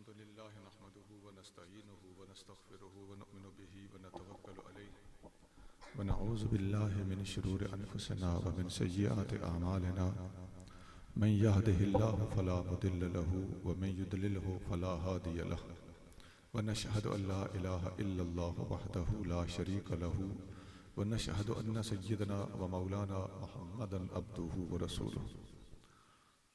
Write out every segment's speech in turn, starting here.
الحمد لله نحمده ونستعينه ونستغفره ونؤمن به ونتوكل عليه ونعوذ بالله من شرور أنفسنا ومن سيئات أعمالنا من يهده الله فلا مضل له ومن يضلله فلا هادي له ونشهد أن لا إله إلا الله وحده لا شريك له ونشهد أن سيدنا ومولانا محمدا عبده ورسوله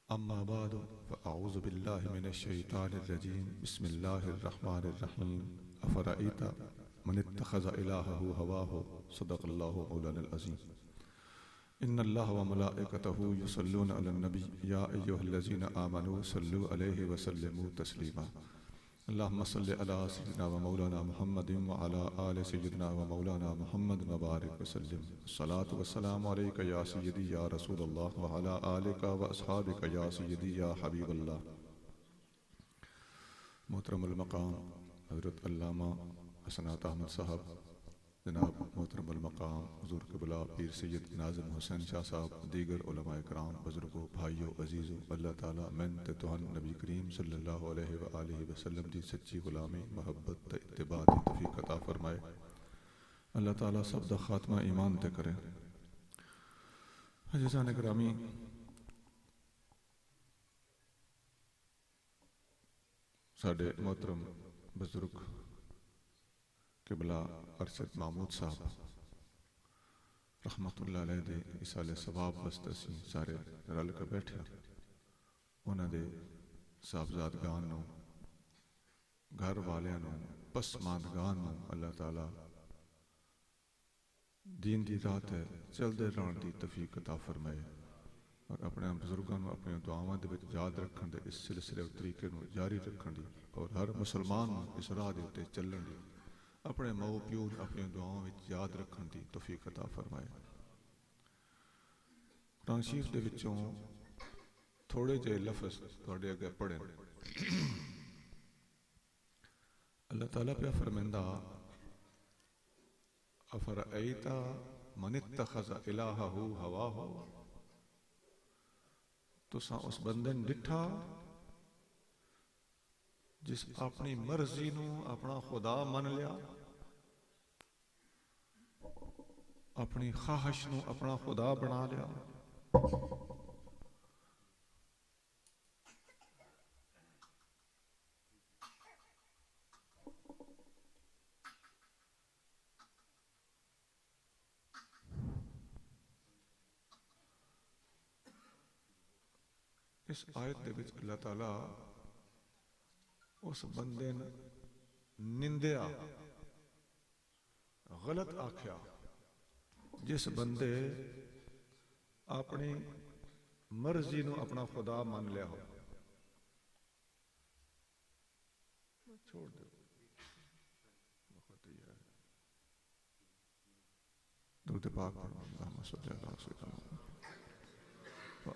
أما بعد فأعوذ بالله من الشيطان الرجيم بسم الله الرحمن الرحيم أفرأيت من اتخذ إلهه هواه صدق الله مولانا العظيم إن الله وملائكته يصلون على النبي يا أيها الذين آمنوا صلوا عليه وسلموا تسليما اللهم صل على سيدنا ومولانا محمد وعلى آل سيدنا ومولانا محمد وبارك وسلم الصلاة والسلام عليك يا سيدي يا رسول الله وعلى آلك وأصحابك يا سيدي يا حبيب الله. محترم المقام حضرت علامہ حسنات احمد صاحب، جناب محترم المقام حضور قبلہ پیر سید ناظم حسین شاہ صاحب، دیگر علماء کرام، بزرگوں، بھائیوں، عزیزوں، اللہ تعالیٰ من تے توہن نبی کریم صلی اللہ علیہ وآلہ وسلم دی سچی غلامی، محبت تے اتباع دی توفیق عطا فرمائے. اللہ تعالیٰ سب دا خاتمہ ایمان تے کرے. عزیزان گرامی، ساڈے محترم بزرگ قبلہ ارشد محمود صاحب رحمت اللہ علیہ دے ایصال ثواب واسطے اسی سارے رل کے بیٹھے انہاں دے صاحبزادگان نوں، گھر والیاں نوں، پسماندگان نوں اللہ تعالیٰ دین دی راہ تے چلدے رہن دی توفیق عطا فرمائے اور اپنے بزرگاں نوں اپنی دعاواں دے وچ یاد رکھن دے اس سلسلے و طریقے نوں جاری رکھن دی اور ہر مسلمان نوں اس راہ دے اُتے چلن دی اپنے ماؤ پیو اپنی دعاؤں میں یاد رکھن دی توفیق عطا فرمائے. قرآن شریف دے وچوں تھوڑے جے لفظ تھوڑے اگے پڑھیں. اللہ تعالیٰ پہ فرمائندا افرأیت من اتخذ الہہ ہواہ، تساں اس بندے نے ڈٹھا جس اپنی مرضی نو اپنا خدا من لیا، اپنی خواہش نو اپنا خدا بنا لیا. اس آیت دے وچ اللہ تعالیٰ اس بندے نے نندیا، غلط آکھیا جس بندے اپنی مرضی نو اپنا خدا مان لیا ہو. چھوڑ دو درود پاک پڑھو. اللہم صلی اللہ علیہ وسلم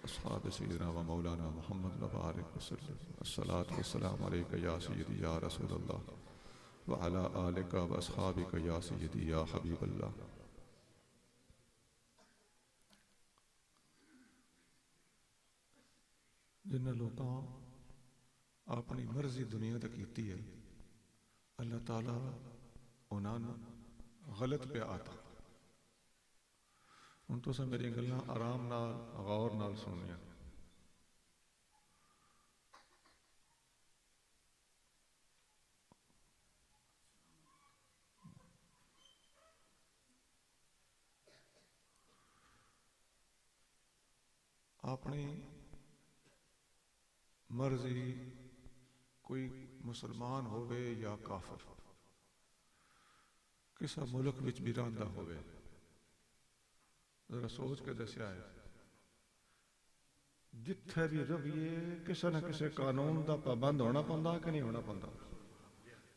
اصحاب سیدنا و مولانا محمد وبارک وسلم. الصلاة والسلام علیکہ یا سیدی یا رسول اللہ وعلا آلکہ و اصحابکہ یا سیدی یا حبیب اللہ. جن لوگاں اپنی مرضی دنیا تے کیتی ہے، اللہ تعالیٰ انہاں غلط پہ آتا. ہن تساں میری گلاں آرام نال غور نال سننیاں. اپنی مرضی کوئی مسلمان ہوئے یا کافر، کسا ملک وچ بھی رہندا ہوئے، ذرا سوچ کے دسیا ہے جتھے بھی رویے کسے نہ کسے قانون دا پابند ہونا پندا کہ نہیں ہونا پندا.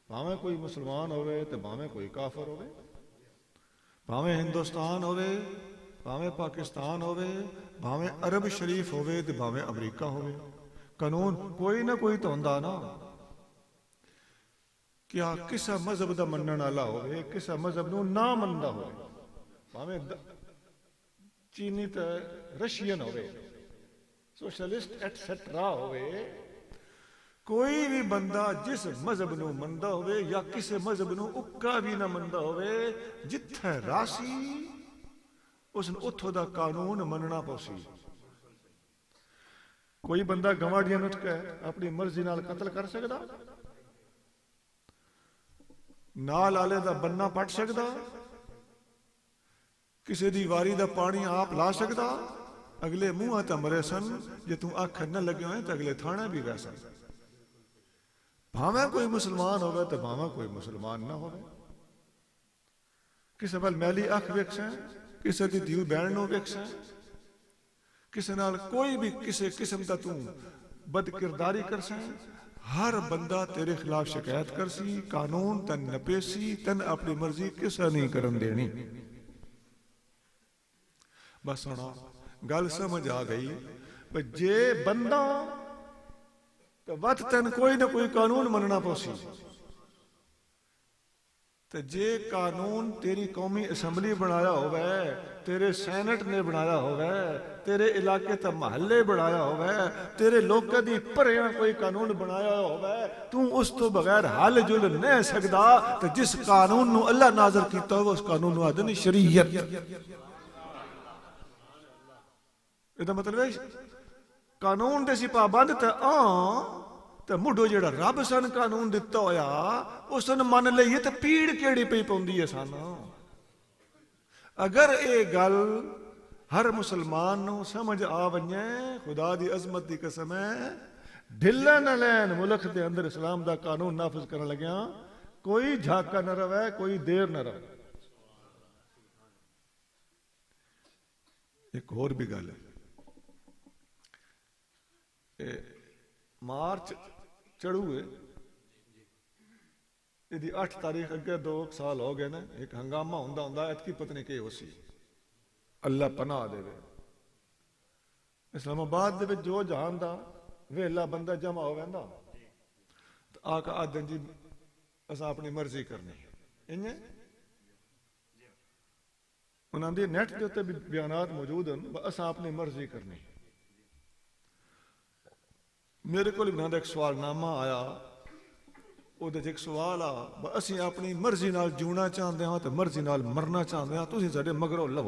بھاویں کوئی مسلمان ہوئے تے بھاویں کوئی کافر ہوئے، بھاویں ہندوستان ہوئے، بھاویں پاکستان ہوئے، بھاویں عرب شریف ہوئے تے بھاویں امریکہ ہوئے، قانون کوئی نہ کوئی تو ہوندا نا. کیا کسا مذہب دا منن والا ہوئے، کسا مذہب نو نہ مندا ہوئے، بھاویں چینی تے رشین ہوئے، سوشلسٹ ایٹسیٹرا ہوئے، کوئی بھی بندہ جس مذہب نو مندا ہوئے یا کسی مذہب نو اکا بھی نہ مندا ہوئے، جتھے راسی اس نے اتھو دا قانون مننا پوسی۔ کوئی بندہ گواڈیاں نٹ کے اپنی مرضی نال قتل کر سکدا، نال آلے دا بننا پٹ سکدا، کسی دی واری دا پانی آپ لا سکدا، اگلے منہ تے مرے سن، جے تو آنکھ نہ لگے ہوئے تو اگلے تھانے بھی ویسا۔ بھاویں کوئی مسلمان ہوگا تو بھاویں کوئی مسلمان نہ ہوگا، کسی بل میلی اکھ ویکسیں، کسی دی دیو بہن نو ویکسیں، کسی نال کوئی بھی کسی قسم دا تو بد کرداری کرسیں، ہر بندہ تیرے خلاف شکایت کرسی، قانون تن نپیسی، تن اپنی مرضی کسا نہیں کرن دینی۔ بس سنا گل سمجھ آ گئی، جے بندہ تو وقت تن کوئی نہ کوئی قانون مننا پوسی، تو جے قانون تیری قومی اسمبلی بنایا ہوئے، تیرے سینٹ نے بنایا ہوئے، تیرے علاقے تا محلے بنایا ہوئے، تیرے لوکاں دی پریاں کوئی قانون بنایا ہوئے، تو اس تو بغیر حل جل نہیں سکدا۔ تو جس قانون نو اللہ نازل کیتا ہو اس قانون نو آدھے شریعت۔ یہ مطلب ہے قانون دے سی پابند تے مڈو جڑا رب سن قانون دتا ہویا اس نے من لئیے تے پیڑ کیڑی پئی پوندی ہے سن۔ اگر اے گل ہر مسلمان نو سمجھ آ ونجے، خدا دی عظمت دی قسم ہے، ڈھلا نہ لین ملک دے اندر اسلام دا قانون نافذ کرن لگیا، کوئی جھاکا نہ روے، کوئی دیر نہ روے۔ ایک اور بھی گل ہے، مارچ چڑھوئے یہ 8 تاریخ اگے 2 سال ہو گئے نا، ایک ہنگامہ ہوندا اتکی پتہ نہیں کہ ہو سی، اللہ پناہ دے وے۔ اسلام آباد دے وچ جو جہان دا ویلا بندہ جمع ہو ویندا تو آقا آدن جی اساں اپنی مرضی کرنی انہیں انہاں دی نیٹ دے تے بھی بیانات موجود ہیں، اساں اپنی مرضی کرنی۔ میرے کو انہاں دا ایک سوال نامہ آیا، وہ دے ایک سوال اسی اپنی مرضی نال جونا چاہتے ہیں تو مرضی نال مرنا چاہتے ہیں، تسی ساڈے مگروں لو۔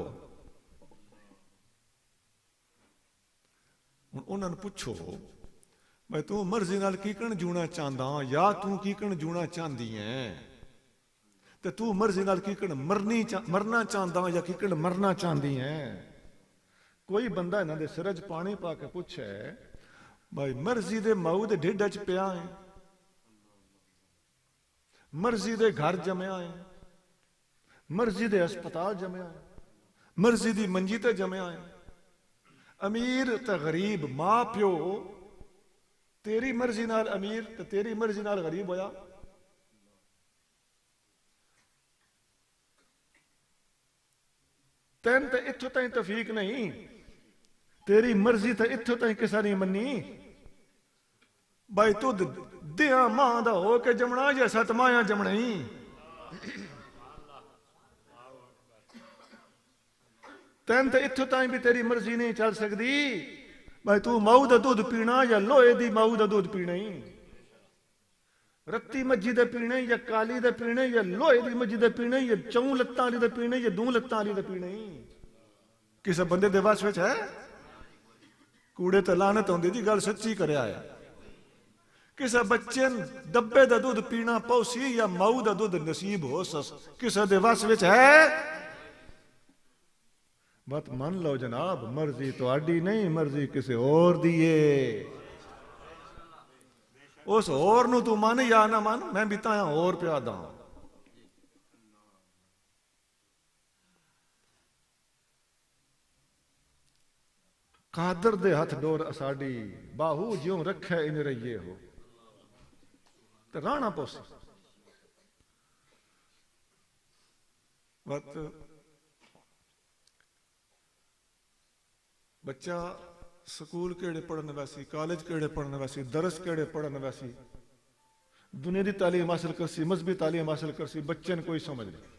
انہوں نے پوچھو بھائی تو مرضی نال کیکن جونا چاہتا یا تو کیکن جونا چاہتی ہے، تو مرضی نال کیکن مرنا چاہتا یا کیکن مرنا چاہتی ہے۔ کوئی بندہ انہاں دے سرج پانی پا کے پوچھے بھائی مرضی دے ماؤ دے ڈھڈ وچ پیا ہے، مرضی دے گھر جمیا ہے، مرضی دے ہسپتال جمیا ہے، مرضی دی منجی تے جمیا ہے، امیر تے غریب ماں پیو تیری مرضی نال امیر تے تیری مرضی نال غریب ہویا۔ تین تے اتھو تائیں توفیق نہیں، تیری مرضی تے اتھو تائیں کسا نہیں منی۔ بھائی تو دیاں ماں دا ہو کے جمنا یا ست مایاں جمنا ہی۔ تین تے اتھو تائیں بھی تیری مرضی نہیں چل سکتی، بھائی تو ماؤ دا دودھ پینا یا لوہے دی ماؤ دا دودھ پینا ہی، رتی مجھی دے پینے یا کالی دے پینے یا لوہے دی مجھی دے پینے یا چون لتاں علی دے پینے یا دون لتاں علی دے پینے ہی۔ کسے بندے دے واس وچ ہے کوڑے تے لعنت ہوندی دی گل سچی کریا ہے۔ کسے بچے ڈبے دا دودھ پینا پوسی یا ماؤ دا دودھ نصیب ہو سس، کسے دے واس وچ ہے؟ بات من لو جناب، مرضی تو آڈی نہیں، مرضی کسے اور دیئے۔ اس اور نو تو من یا نہ من، میں بھی تایا اور پیادا ہوں۔ قادر دے ہاتھ ڈور اساڈی، باہو جیوں رکھے ان رہیے ہو، تو رانا پوسی۔ وقت بچہ سکول کیڑے پڑھنے ویسی، کالج کیڑے پڑھنے ویسی، درس کیڑے پڑھنے ویسی، دنیا دی تعلیم حاصل کرسی، مذہبی تعلیم حاصل کرسی، بچے نے کوئی سمجھ نہیں۔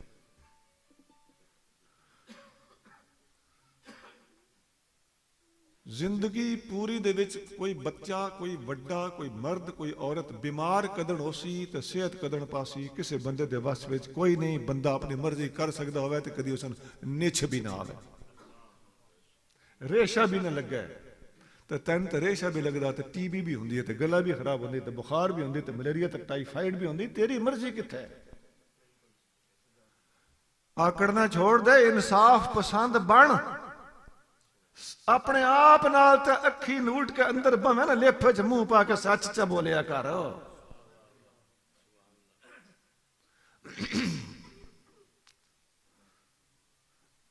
زندگی پوری دے وچ کوئی بچہ کوئی وڈا کوئی مرد کوئی عورت بیمار کدن ہو سی تے صحت کدن پاسی کسے بندے دے وس وچ کوئی نہیں. بندہ اپنی مرضی کر سکدا ہوئے تے کدی اسن نچھ بھی نہ آوے, ریشہ بھی نہ لگے تے تین تے ریشہ بھی لگدا تے ٹی بی بھی ہوندی ہے تے گلا بھی خراب ہوندی تے بخار بھی ہوندی تے ملیریا تے ٹائیفائڈ بھی ہوندی. تیری مرضی کتھے ہے؟ آکڑنا چھوڑ دے, انصاف پسند بن. اپنے آپ نال تے اکھی نوٹ کے اندر بھویں نا لپ وچ منہ پا کے سچ چا بولیا کر.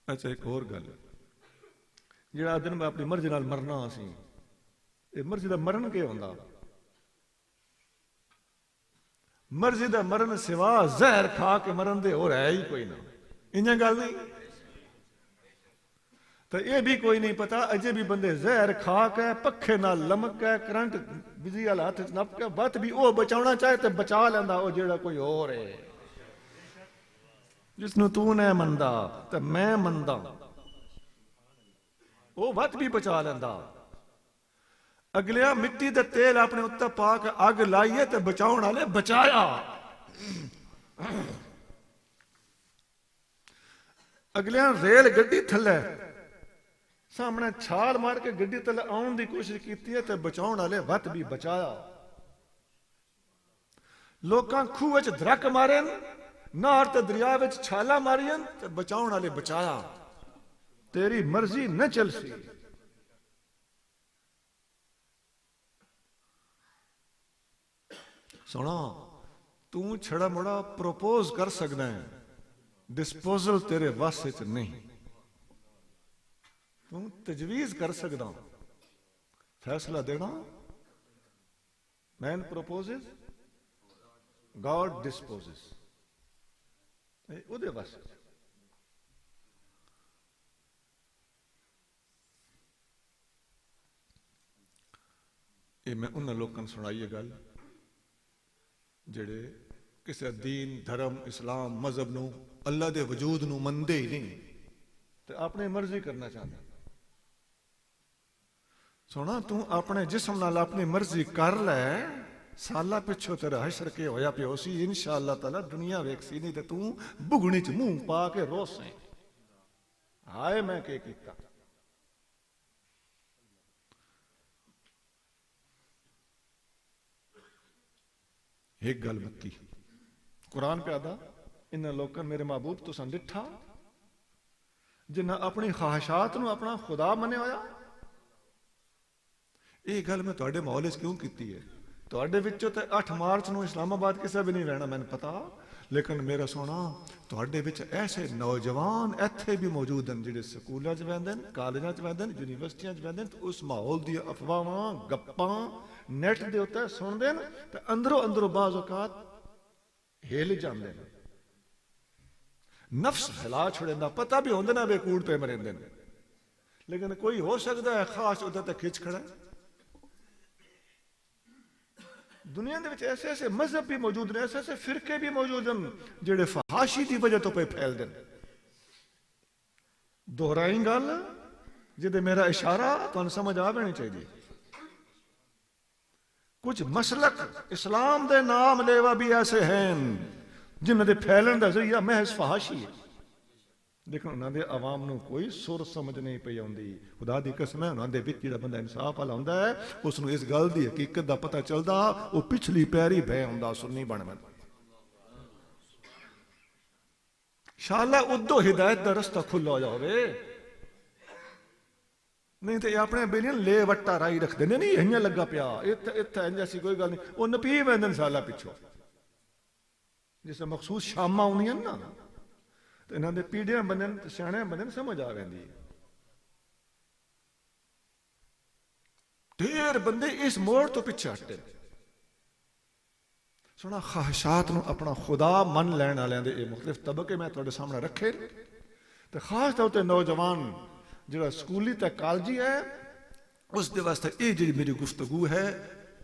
اچھا ایک اور گل, جڑا دن میں اپنی مرضی نال مرنا سی, یہ مرضی دا مرن کی ہوندا؟ مرضی دا مرن سوا زہر کھا کے مرن دے اور ہے ہی کوئی نہ. انجاں گل نہیں تو یہ بھی کوئی نہیں پتا. اجے بھی بندے زہر کھا کے پکھے نال لمک کے کرنٹ بجلی والا ہاتھ نپ کے بت بھی وہ بچاؤنا چاہے تو بچا لینا. وہ جیڑا کوئی اور ہے جس نو تو نہیں مندا تو میں مندا, وہ وت بھی بچا لینا. اگلیا مٹی دے تیل اپنے اتنے پا کے اگ لائیے تو بچاؤ والے بچایا. اگلیا ریل گڈی تھلے سامنے چھال مار کے گڈی تلے آن دی کوشش کیتی ہے تو بچاؤ والے وت بھی بچایا. لوکاں کھوہ وچ درک مارن نہر تے دریا وچ چھالا مارین تے بچاؤ والے بچایا. تیری مرضی نہ چل سی. سونا تو چھڑا مڑا پروپوز کر سکنا ہے, ڈسپوزل تیرے وس وچ نہیں. تو تجویز کر سکدا, فیصلہ دینا. مین پروپوزز گاڈ ڈسپوزز. او دے وس یہ میں انہاں لوکاں سنائی ہے گل جڑے کسے دین دھرم اسلام مذہب نو اللہ دے وجود نو مندے ہی نہیں تے اپنی مرضی کرنا چاہتے. سونا تو اپنے جسم نال اپنی مرضی کر لے, سالہ پچھو تیرا حشر کے ہویا پہ ہوسی انشاءاللہ تعالی دنیا ویکسی نہیں تے تو بگنی چ منہ پا کے روسیں ہائے میں کہ کیتا. ایک گل مکی قرآن پہ آدھا انہاں لوکاں میرے معبود تو سن ڈٹھا جنہاں اپنی خواہشات نو اپنا خدا منے ہویا. یہ گل میں تواڈے ماحول وچ کیوں کیتی ہے؟ تواڈے وچوں تے 8 مارچ نو اسلام آباد کسے بھی نہیں رہنا میں نے پتا, لیکن میرا سونا تواڈے وچ ایسے نوجوان ایتھے بھی موجود ہیں جڑے سکولاں وچ ویندے نے, کالجاں وچ ویندے نے, یونیورسٹیاں وچ ویندے نے, تو اس ماحول دی افواہاں گپاں نیٹ دے اوتے سن دے نے تے اندروں بعض اوقات ہل جاندے نے. نفس ہلا چھڑیندا, پتہ بھی ہوندا نا وے کوڑ پہ مریندے نے, لیکن کوئی ہو سکدا ہے خاص ادھر تے کھچ کھڑا ہے. دنیا دے وچ ایسے ایسے مذہب بھی موجود ہیں, ایسے ایسے فرقے بھی موجود ہیں جڑے فحاشی دی وجہ تو پہ پھیل دیں. دہرائیں گل جدے میرا اشارہ تو سمجھ آ بینی چاہیے. کچھ مسلک اسلام دے نام لیوا بھی ایسے ہیں جنہاں دے پھیلن دا ذریعہ محض فحاشی ہے, لیکن انہاں دے عوام نو کوئی سر سمجھ نہیں پئی آندی. خدا دی قسم ہے, انہاں دے وچ جڑا بندہ انصاف والا ہوندا ہے اس نو اس گل دی حقیقت دا پتہ چلدا, او پچھلی پیری بہ ہوندا سنی بن میں. انشاءاللہ ادو ہدایت دا رستہ کھلا ہو جاوے, نہیں تے اپنے بیلیاں لے وٹا رائی رکھ دینے نہیں ہیاں لگا پیا ایتھے انج ایسی کوئی گل نہیں. او نپی ویندن سالا پچھو جس مخصوص شاماں ہونیاں نا تے انہاں دے پیڑیاں بنن سیانے بنن سمجھ آ ویندی. ڈھیر بندے اس موڑ تو پیچھے ہٹے. سونا خواہشات نو اپنا خدا من لین والے دے مختلف طبقے میں تواڈے سامنے رکھے تے خاص طور تے نوجوان جڑا سکولی تے کالجی ہے اس دے واسطے یہ جی میری گفتگو ہے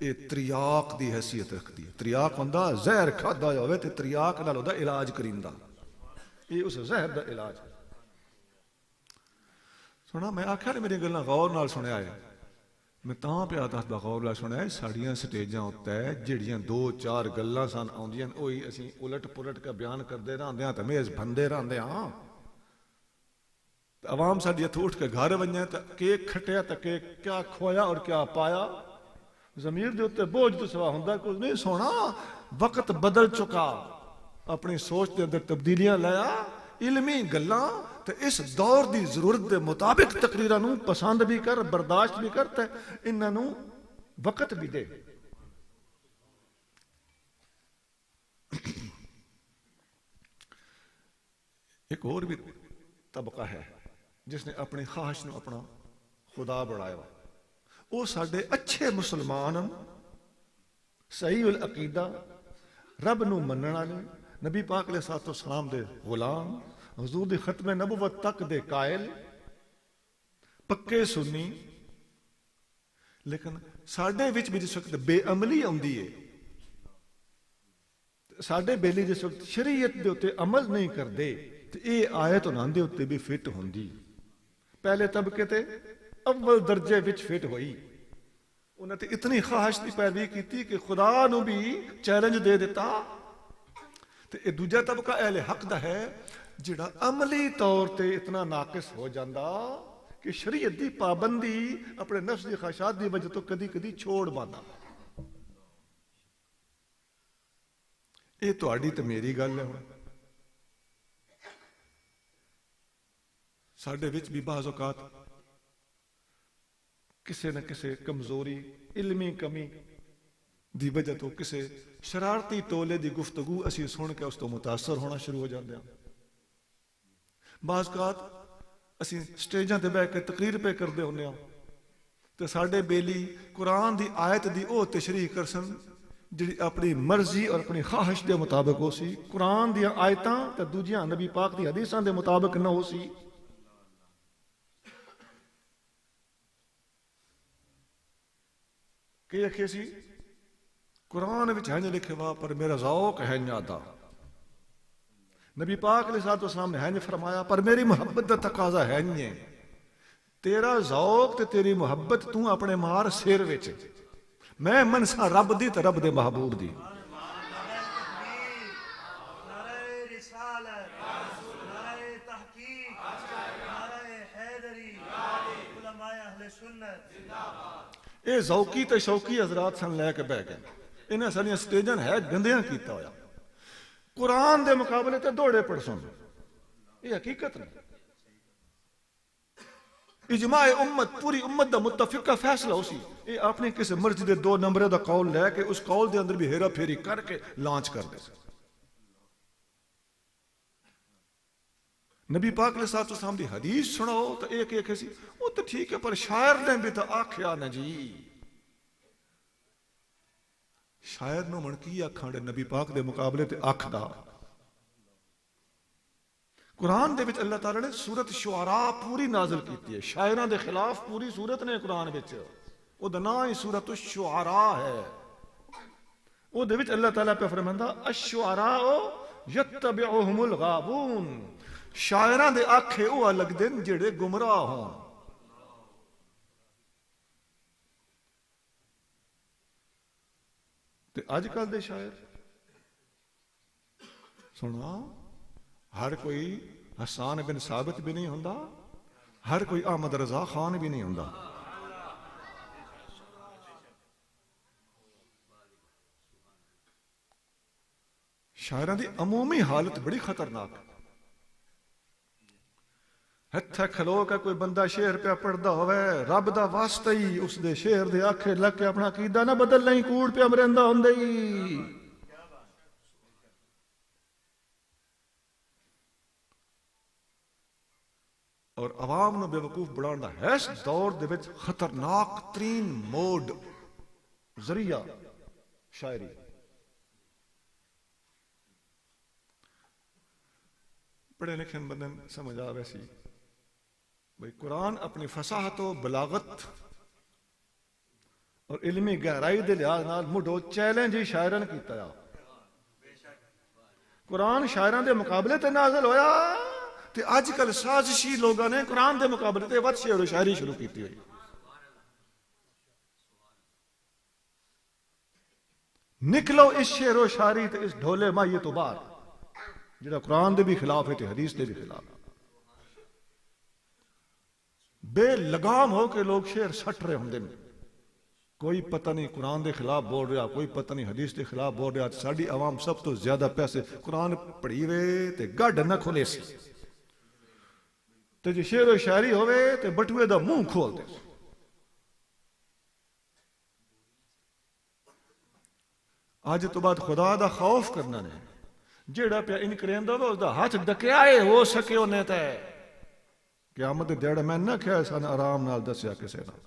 یہ تریاق دی حیثیت رکھتی ہے. تریاق ہوندا زہر کھادا ہوئے تے تریاق نال دا علاج کریندا, یہ اس زہر دا علاج ہے. سنا میں آخیا نے میری گلاں غور نال سنیا ہے میں تاں پیا دسدا غور نال سنیا ہے ساڈیاں سٹیجاں اُتے جڑیاں دو چار گلاں سن آؤندیاں اوہی اسی الٹ پلٹ کے بیان کردے رہندے ہاں تے میز بندے رہندے ہاں عوام ساڈی اتھوں اٹھ کے گھر ونجے تے کیک کھٹیا تے کیک کیا کھویا اور کیا پایا ضمیر دے اوتے بوجھ تو سوا ہوندا کچھ نہیں سونا وقت بدل چکا اپنی سوچ دے اندر تبدیلیاں لایا علمی گلاں تے اس دور دی ضرورت دے مطابق تقریراں نوں پسند بھی کر برداشت بھی کر تے انہاں نوں وقت بھی دے ایک اور بھی طبقہ ہے جس نے اپنی خواہش نو اپنا خدا بڑھایا وہ ساڈے اچھے مسلمان صحیح العقیدہ رب نو منن والے نبی پاک علیہ الصلوۃ والسلام دے غلام حضور دی ختم نبوت تک دے قائل پکے سنی لیکن ساڈے وچ بھی جس وقت بے عملی آندی ہے ساڈے بیلی جس وقت شریعت دے اوتے عمل نہیں کردے تے اے آیت انہاں دے اوتے بھی فٹ ہوندی پہلے طبقے تے اول درجے وچ فٹ ہوئی انہاں تے اتنی خواہش دی پیروی کیتی کہ خدا نو بھی چیلنج دے دیتا تے اے دوجا طبقہ اہل حق دا ہے جڑا عملی طور تے اتنا ناقص ہو جاندا کہ شریعت دی پابندی اپنے نفس دی خواہشات دی وجہ تو کدی کدی چھوڑ باندا اے تہاڈی تے میری گل ہے ساڈے وچ بھی بعض اوقات کسے نہ کسے کمزوری علمی کمی دی وجہ تو کسے شرارتی ٹولے دی گفتگو اسی سن کے اس تو متاثر ہونا شروع ہو جاندے ہیں بعض اوقات اسی سٹیجاں تے بیٹھ کے تقریر پہ کردے ہوندے ہاں تے ساڈے بیلی قرآن دی آیت دی او تشریح کرسن جڑی اپنی مرضی اور اپنی خواہش دے مطابق ہو سی قرآن دی آیتاں تے دوجیاں نبی پاک دی حدیثاں دے مطابق نہ ہو سی کہ آکھے سی قرآن وچ ہے لکھے وا پر میرا ذوق ہے نادا نبی پاک علیہ الصلوۃ والسلام نے ہے فرمایا پر میری محبت دا تقاضا ہے نہیں تیرا ذوق تے تیری محبت تو اپنے مار سر وچ میں منسا رب دی تے رب دے محبوب دی اے ذوقی تے شوقی حضرات سن لے کے بہ گئے انہاں ساریاں سٹیجاں ہے گندیاں کیتا ہویا قرآن دے مقابلے تے دوڑے پڑسن یہ حقیقت نہیں اجماع امت پوری امت دا متفقہ فیصلہ ہو سی یہ اپنے کسی مرضی دے 2 نمبرے دا قول لے کے اس قول دے اندر بھی ہیرا پھیری کر کے لانچ کر دے نبی پاک علیہ الصلوۃ والسلام دی حدیث سناؤ تو ایک ایک سی وہ تو ٹھیک ہے پر شاعر نے بھی تو آکھیا نا جی شاعر نو من کی آکھاں دے نبی پاک دے مقابلے تے آکھ دا قرآن دے وچ اللہ تعالیٰ نے سورت شعراء پوری نازل کیتی ہے شاعراں دے خلاف پوری سورت نے قرآن وچ او دا نام ہی سورت الشعراء ہے او دے وچ اللہ تعالیٰ پہ فرماندا الشعراء یتبعہم الغاوون شاعراں دے آکھے او الگ دن جڑے گمراہ ہون تے اج کل دے شاعر سنا ہر کوئی حسان بن ثابت بھی نہیں ہوندا ہر کوئی احمد رضا خان بھی نہیں ہوندا شاعراں دی عمومی حالت بڑی خطرناک ہتھے کھلو کے کوئی بندہ شعر پہ پڑھدا ہوئے رب دا واسطہ ہی اس دے شعر دے آکھے لگ کے اپنا عقیدہ نہ بدل نہیں کوڑ پہ امرندہ ہوندے ہی اور عوام نو بے وقوف بڑھانا ہے اس دور دے وچ خطرناک ترین موڈ ذریعہ شاعری پڑھے لکھے بندے سمجھ آ ویسی بھئی قرآن اپنی فصاحت و بلاغت اور علمی گہرائی دے لحاظ نال مڈو چیلنج ہی شاعران کیتا ہے قرآن شاعران دے مقابلے تے نازل ہویا تے اج کل سازشی لوگوں نے قرآن دے مقابلے تے ود شعر و شاعری شروع کیتی ہوئی. نکلو اس شعر و شاعری تے اس ڈھولے ماہیے تو باہر جڑا قرآن دے بھی خلاف ہے تے حدیث دے بھی خلاف. بے لگام ہو کے لوگ شعر سٹ رہے ہوندے نے. کوئی پتہ نہیں قرآن دے خلاف بول رہا, کوئی پتہ نہیں حدیث دے خلاف بول رہا. ساڈی عوام سب تو زیادہ پیسے قرآن پڑھی وے تے گڈ نہ کھولے سی, تے جے شعر و شاعری ہوئے تے بٹوے دا منہ کھول دے. اج تو بعد خدا دا خوف کرنا نے, جیڑا پیا ان کریندا وا اس دا ہاتھ ڈکیا ہے ہو سکے اونے تے قیامت دے دیڑ میں نہ کہیا سن آرام نال دسیا کسے نال.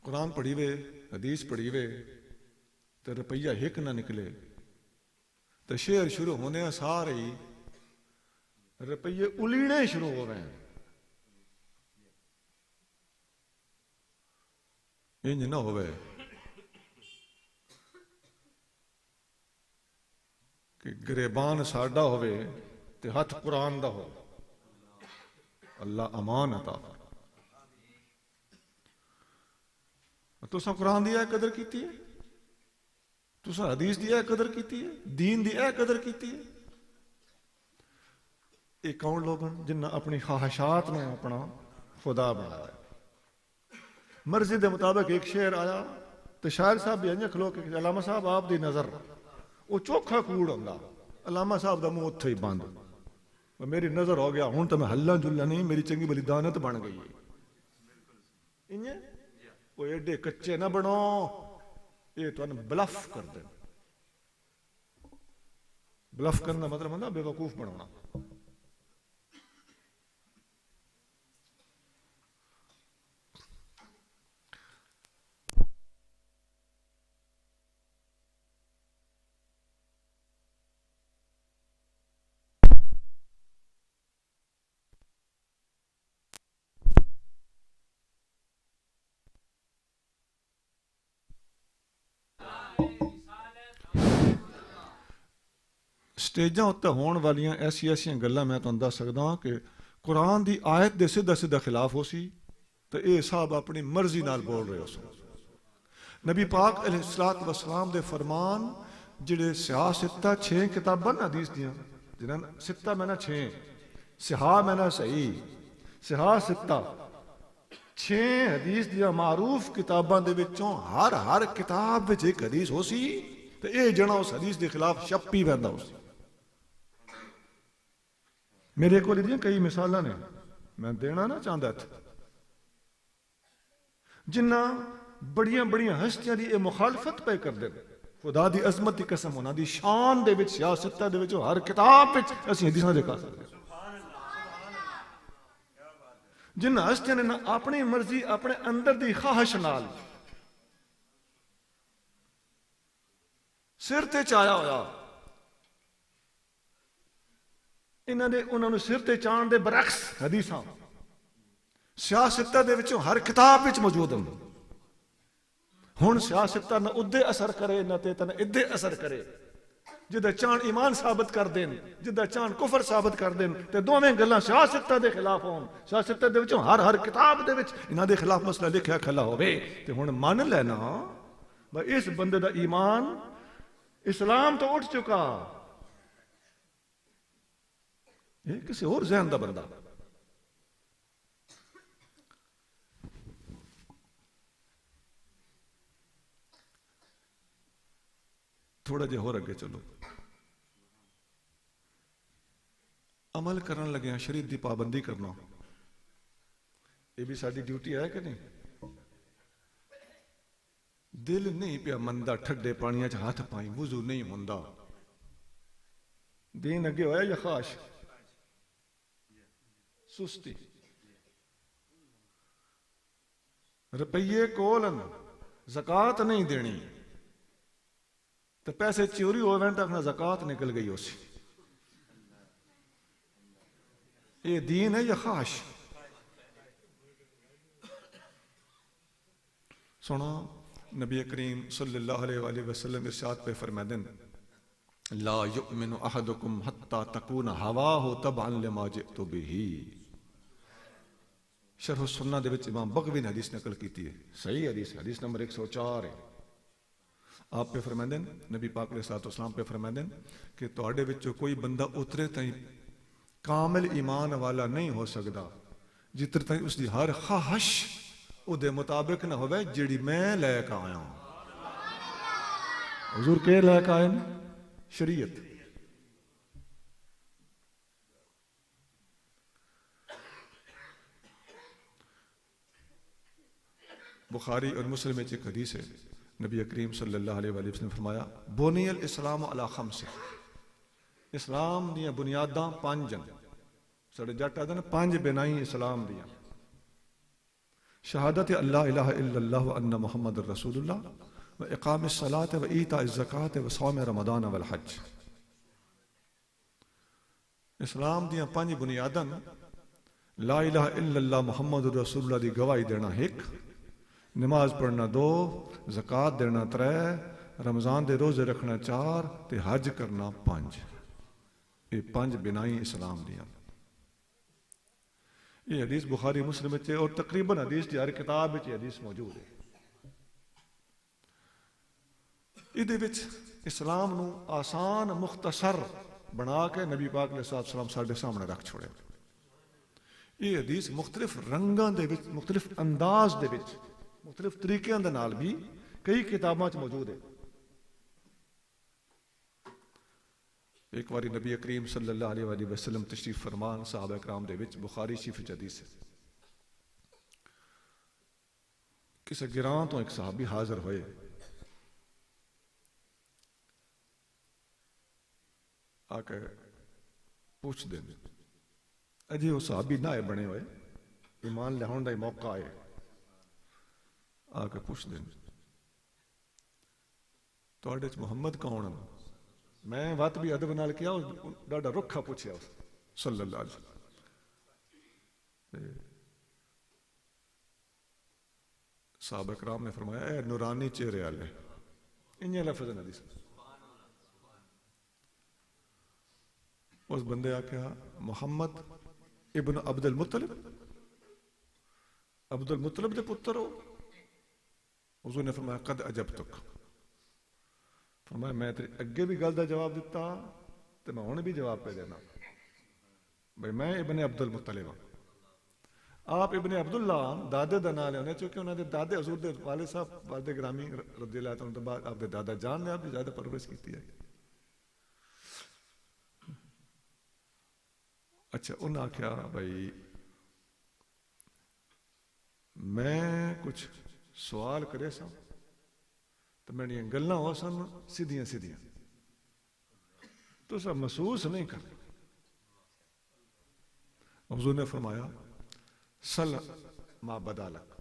قرآن پڑھی وے حدیث پڑھی وے تے روپیہ ہک نہ نکلے تے شعر شروع ہونے سارے ہی روپیے الینے شروع ہو رہے ہیں. انج نہ ہوئے کہ گریبان ساڈا ہوئے تے ہاتھ قرآن دا ہو. اللہ امان عطا فرمائے. تساں قرآن دی اے قدر کیتی ہے, تساں حدیث دی اے قدر کیتی ہے, دین دی اے قدر کیتی ہے. یہ کون لوگ ہیں جنہ اپنی خواہشات نے اپنا خدا بنایا ہے. مرضی دے مطابق ایک شعر آیا تو شاعر صاحب بھی انجے کھلو کہ علامہ صاحب آپ دی نظر وہ چوکھا کوڑ ہوندا, علامہ صاحب دا منہ اتھے ہی بند, میری نظر ہو گیا ہوں تو میں ہلا جلا نہیں, میری چنگی بلی دانت بن گئی ہے. انجے وہ ایڈے کچے نہ بنو, یہ تو بلف کر دیں. بلف کرنا مطلب ہے نا بے وقوف بنانا. سٹیجاں اتنے ہون والیاں ایسی گلاں میں تمہیں دس سکدا ہاں کہ قرآن دی آیت دے سیدھا سیدھا خلاف ہو سی تو اے صاحب اپنی مرضی نال بول رہے ہو سو. نبی پاک علیہ الصلوۃ والسلام دے فرمان جڑے سیاہ ستہ 6 کتاباں حدیث دیاں جنہاں ستہ میں نہ 6 صحاح میں نہ صحیح صحاح ستہ 6 حدیث دیاں معروف کتاباں دے وچوں ہر کتاب وچ ایک حدیث ہو سی تو اے جنا اس حدیث دے خلاف شپی ویندا ہو سی. میرے کو لیدیاں کئی مثالاں نے, میں دینا نہ چاہتا تھا, جنہ بڑیاں بڑیاں ہستیاں دی اے مخالفت پہ کر دے. خدا دی عظمت دی قسم ہونا دی شان دے وچ سیاستہ دے وچ ہر کتاب وچ اسی حدیثاں دکھا سکتے. جنہ ہستیاں نے نہ اپنی مرضی اپنے اندر دی خواہش نال سر تے چایا ہویا, انہوں نے سر تے چان دے برعکس حدیثاں سیاستہ دے وچوں ہر کتاب وچ موجود ہیں. ہن سیاستہ نہ ادے اثر کرے نہ تے نہ ادے اثر کرے, جدہ چان ایمان ثابت کر دین جدہ چان کفر ثابت کر دین تے دوویں گلاں سیاستہ دے خلاف ہون. سیاستہ دے وچوں ہر کتاب دے وچ انہاں دے خلاف مسئلہ لکھیا کھلا ہوے تے ہن مان لینا بھئی اس بندے دا ایمان اسلام تو اٹھ چکا, یہ کسی اور ذہن دا بندہ. تھوڑا جے ہور اگے چلو, عمل کرن لگے ہیں شریعت دی پابندی کرنا, یہ بھی ساری ڈیوٹی ہے کہ نہیں. دل نہیں پیا مندا ٹھڈے پانیاں چ ہاتھ پائیں وضو نہیں ہوندا, دین اگے ہویا یا خواش سستی. روپیے کولن زکات نہیں دینی تو پیسے چوری ہو وین تک نہ زکات نکل گئی اسی. یہ دین ہے یا خواش؟ سنو نبی کریم صلی اللہ علیہ وآلہ وسلم ارشاد پہ فرماتے ہیں لا یؤمن احدکم حتی تکون ہواہ تبعا لما جئت بہ. شرح السنہ دے وچ امام بغوی نے حدیث نقل کیتی ہے، صحیح حدیث ہے، حدیث نمبر 104 ہے. آپ پہ فرماتے ہیں، نبی پاک علیہ الصلوۃ والسلام پہ فرماتے ہیں کہ تواڈے وچوں کوئی بندہ اترے تائیں کامل ایمان والا نہیں ہو سکدا جتر تائیں اس دی ہر خواہش او دے مطابق نہ ہوئے جیڑی میں لے کے آیا ہوں. حضور کے لے کے آئے شریعت. بخاری اور مسلم میں ایک حدیث ہے، نبی کریم صلی اللہ علیہ وآلہ وسلم نے فرمایا بنی الاسلام علی خمس، اسلام دیاں بنیاداں پانچ ہیں. ساڈے جٹ آدھے نا پانچ بنائی اسلام دیاں: شہادت اللہ الہ الا اللہ وان محمد رسول اللہ و اقام الصلاۃ و ایتاء الزکوٰۃ و صوم رمضان والحج. اسلام دیاں پانچ بنیاداں لا الہ الا اللہ محمد رسول اللہ دی گواہی دینا ایک، نماز پڑھنا دو، زکوٰۃ دینا ترے، رمضان دے روزے رکھنا چار تے حج کرنا پانچ. یہ پانچ بنائی اسلام دیاں. یہ حدیث بخاری مسلم میں اور تقریباً حدیث دی ہر کتاب میں حدیث موجود ہے. یہ وچ اسلام نو آسان مختصر بنا کے نبی پاک علیہ السلام ساڈے سامنے رکھ چھوڑے. یہ حدیث مختلف رنگاں دے وچ، مختلف انداز دے وچ، مختلف طریقیاں دے نال بھی کئی کتاباں موجود ہے. ایک باری نبی کریم صلی اللہ علیہ وآلہ وسلم تشریف فرمان صحابہ کرام دے وچ بخاری شریف وچ حدیث ہے. کسی گراں تو ایک صحابی حاضر ہوئے. آ کے پوچھ دیں اجی وہ صحابی نہ بنے ہوئے، ایمان لہون دا موقع آئے. آ کے پوچھ دیں تواڈے چ محمد کون ہے؟ میں وات بھی ادب نال کیا، ڈاڈا رکھا پوچھیا صلی اللہ علیہ وسلم. صحابہ کرام نے فرمایا اے نورانی چہرے والے، انہیں لفظ نہ دیس. اس بندے آکھیا محمد ابن عبد المطلب، عبد المطلب دے پتر ہو؟ حضور نے فرمایا قد اجبتک. فرمایا میں تیرے اگے بھی گل دا جواب دیتا تو میں ہن بھی جواب پہ دینا بھئی میں ابن عبد المطلب ہوں. آپ ابن عبداللہ دادے دا نام لینے چونکہ انہوں نے دادے حضور دے والد صاحب والد گرامی رضی اللہ عنہ بعد آپ دے دادا جان نے آپ بھی زیادہ پرورش کیتی ہے. اچھا انہوں نے کہا بھائی میں کچھ سوال کرے سا تو میں نے گلنا ہو سن سیدھیاں سیدھیاں تو سب محسوس نہیں کرتے. حضور نے فرمایا سل ما بدا لک،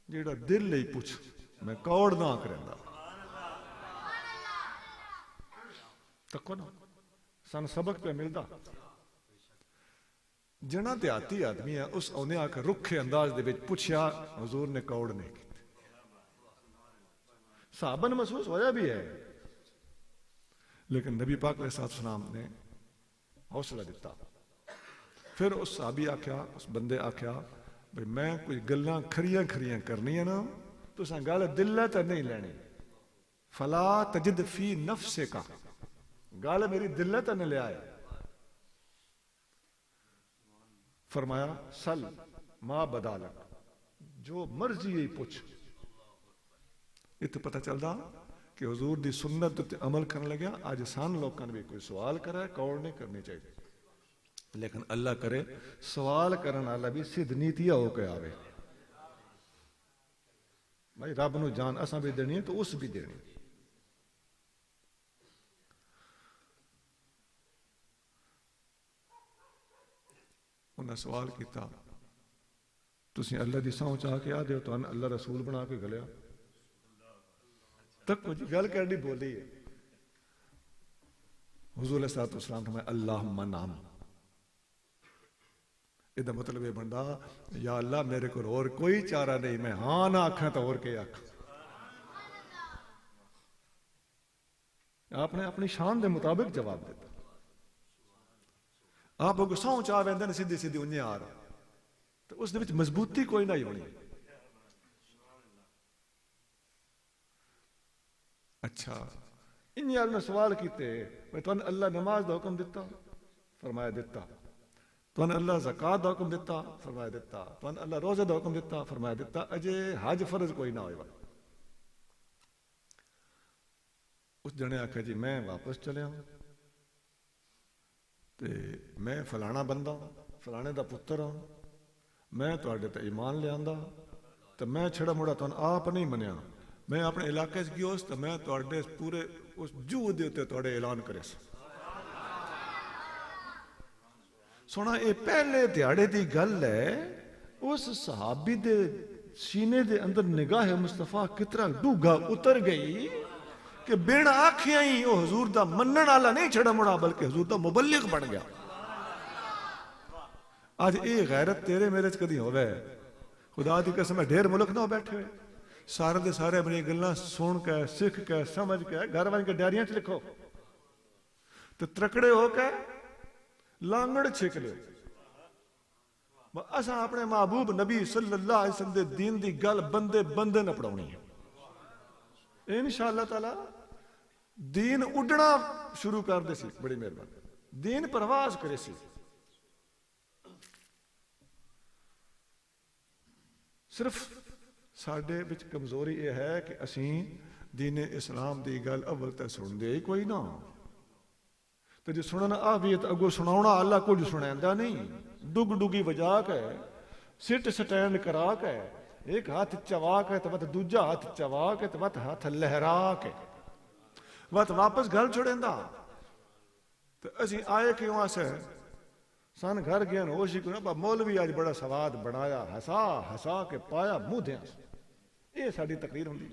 جیڑا دل لئی پوچھ میں کوڑ نہ کریندا. تکو نا سن سبق پہ ملدا. جنا دیہاتی آدمی ہے اس انہیں آ کے رکھے انداز دے وچ پوچھیا، حضور نے کوڑ نہیں کی. صحابہ نے محسوس ہویا بھی ہے، لیکن نبی پاک علیہ السلام نے حوصلہ دیتا. پھر اس صحابی آکھیا، اس بندے آکھیا بھئی میں کوئی گلاں کھریاں کھریاں کرنی ہیں نا تو ساں گل دل تے نہیں لینی. فلا تجد فی نفسک، گل میری دل تے نہیں لے آئے. فرمایا سل ما بدا لک، جو مرضی ہی پوچھ. اتنے پتہ چلدا کہ حضور دی سنت تے عمل کرنے لگیا. آج سان لوگوں نے بھی کوئی سوال کرا ہے کوڑ نہیں کرنی چاہیے، لیکن اللہ کرے سوال کرنے والا بھی سدھ نیتیا ہو کے آوے. بھائی رب نو جان اساں بھی دینی ہے تو اس بھی دینی. انہیں سوال کیتا تسی اللہ دی سہوں چاہ کے آ دیو تو اللہ رسول بنا کے گلیا تک کچھ گل کرنی بولی ہے. حضور علیہ السلام فرمایا اللہم نعم. یہ مطلب یہ بندا یا اللہ میرے کو اور کوئی چارہ نہیں، میں ہاں نہ آکھاں تو اور کے آکھاں. آپ نے اپنی شان دے مطابق جواب دیتا. آپ کو سو چاہ ویندے سیدھی سیدھی انجے آ رہا تو اس دے وچ مضبوطی کوئی نہیں ہونی. اچھا ان یار نے سوال کیتے میں تو اللہ نماز دا حکم دیتا فرمایا دیتا, تو اللہ زکات دا حکم دیتا فرمایا دیتا, تو اللہ روزے دا حکم دیتا فرمایا دیتا, اجے حج فرض کوئی نہ ہوئے. اس جنے آکھا جی میں واپس چلے ہوں تے میں فلانا بندہ فلانے دا پتر ہوں, میں تواڈے تے ایمان لے آندا تے میں چھڑا مڑا تن آپ نہیں منیا, میں اپنے علاقے سے گیا تو میں تواڈے پورے اس جو دے تے تواڈے اعلان کرے سونا. یہ پہلے دیہڑے دی گل ہے. اس صحابی دے سینے دے اندر نگاہ مصطفیٰ کتنا ڈوگا اتر گئی کہ بین آکھیاں ہی وہ حضور دا منن والا نہیں چھڑا مڑا بلکہ حضور دا مبلغ بن گیا. آج اے غیرت تیرے میرے چ کدی ہوئے خدا دی قسم ہے ڈھیر ملک نہ بیٹھے ہوئے سارے دے سارے اپنی گلاں سن کے سکھ کے سمجھ کے گھر ون کے ڈائریاں چ لکھو تو ترکڑے ہو کے لانگڑ چھک لے. اساں اپنے محبوب نبی صلی اللہ علیہ وسلم دے دین دی گل بندے بندے نہ پڑھاونی ہے انشاءاللہ تعالی. دین اڈنا شروع کر دے سی, بڑی مہربانی, دین پرواز کرے سی. صرف ساڈے وچ کمزوری یہ ہے کہ اسیں دین اسلام دی گل اول تے سن دے ہی کوئی نہ تو جو سننا آ بھی اگو سناونا اللہ کچھ سنیندا نہیں. ڈگ ڈگی وجا کے سٹ سٹینڈ کرا کے ایک ہاتھ چوا کے تو دوجا ہاتھ چوا کے تو ہاتھ لہرا کے واپس گل چھڑیندا. تو اسی آئے کیوں آسے سن گھر گیا ہوش ہی کوئی مولوی آج بڑا سواد بنایا ہسا ہسا کے پایا منہ دیا. یہ ساری تقریر ہوندی.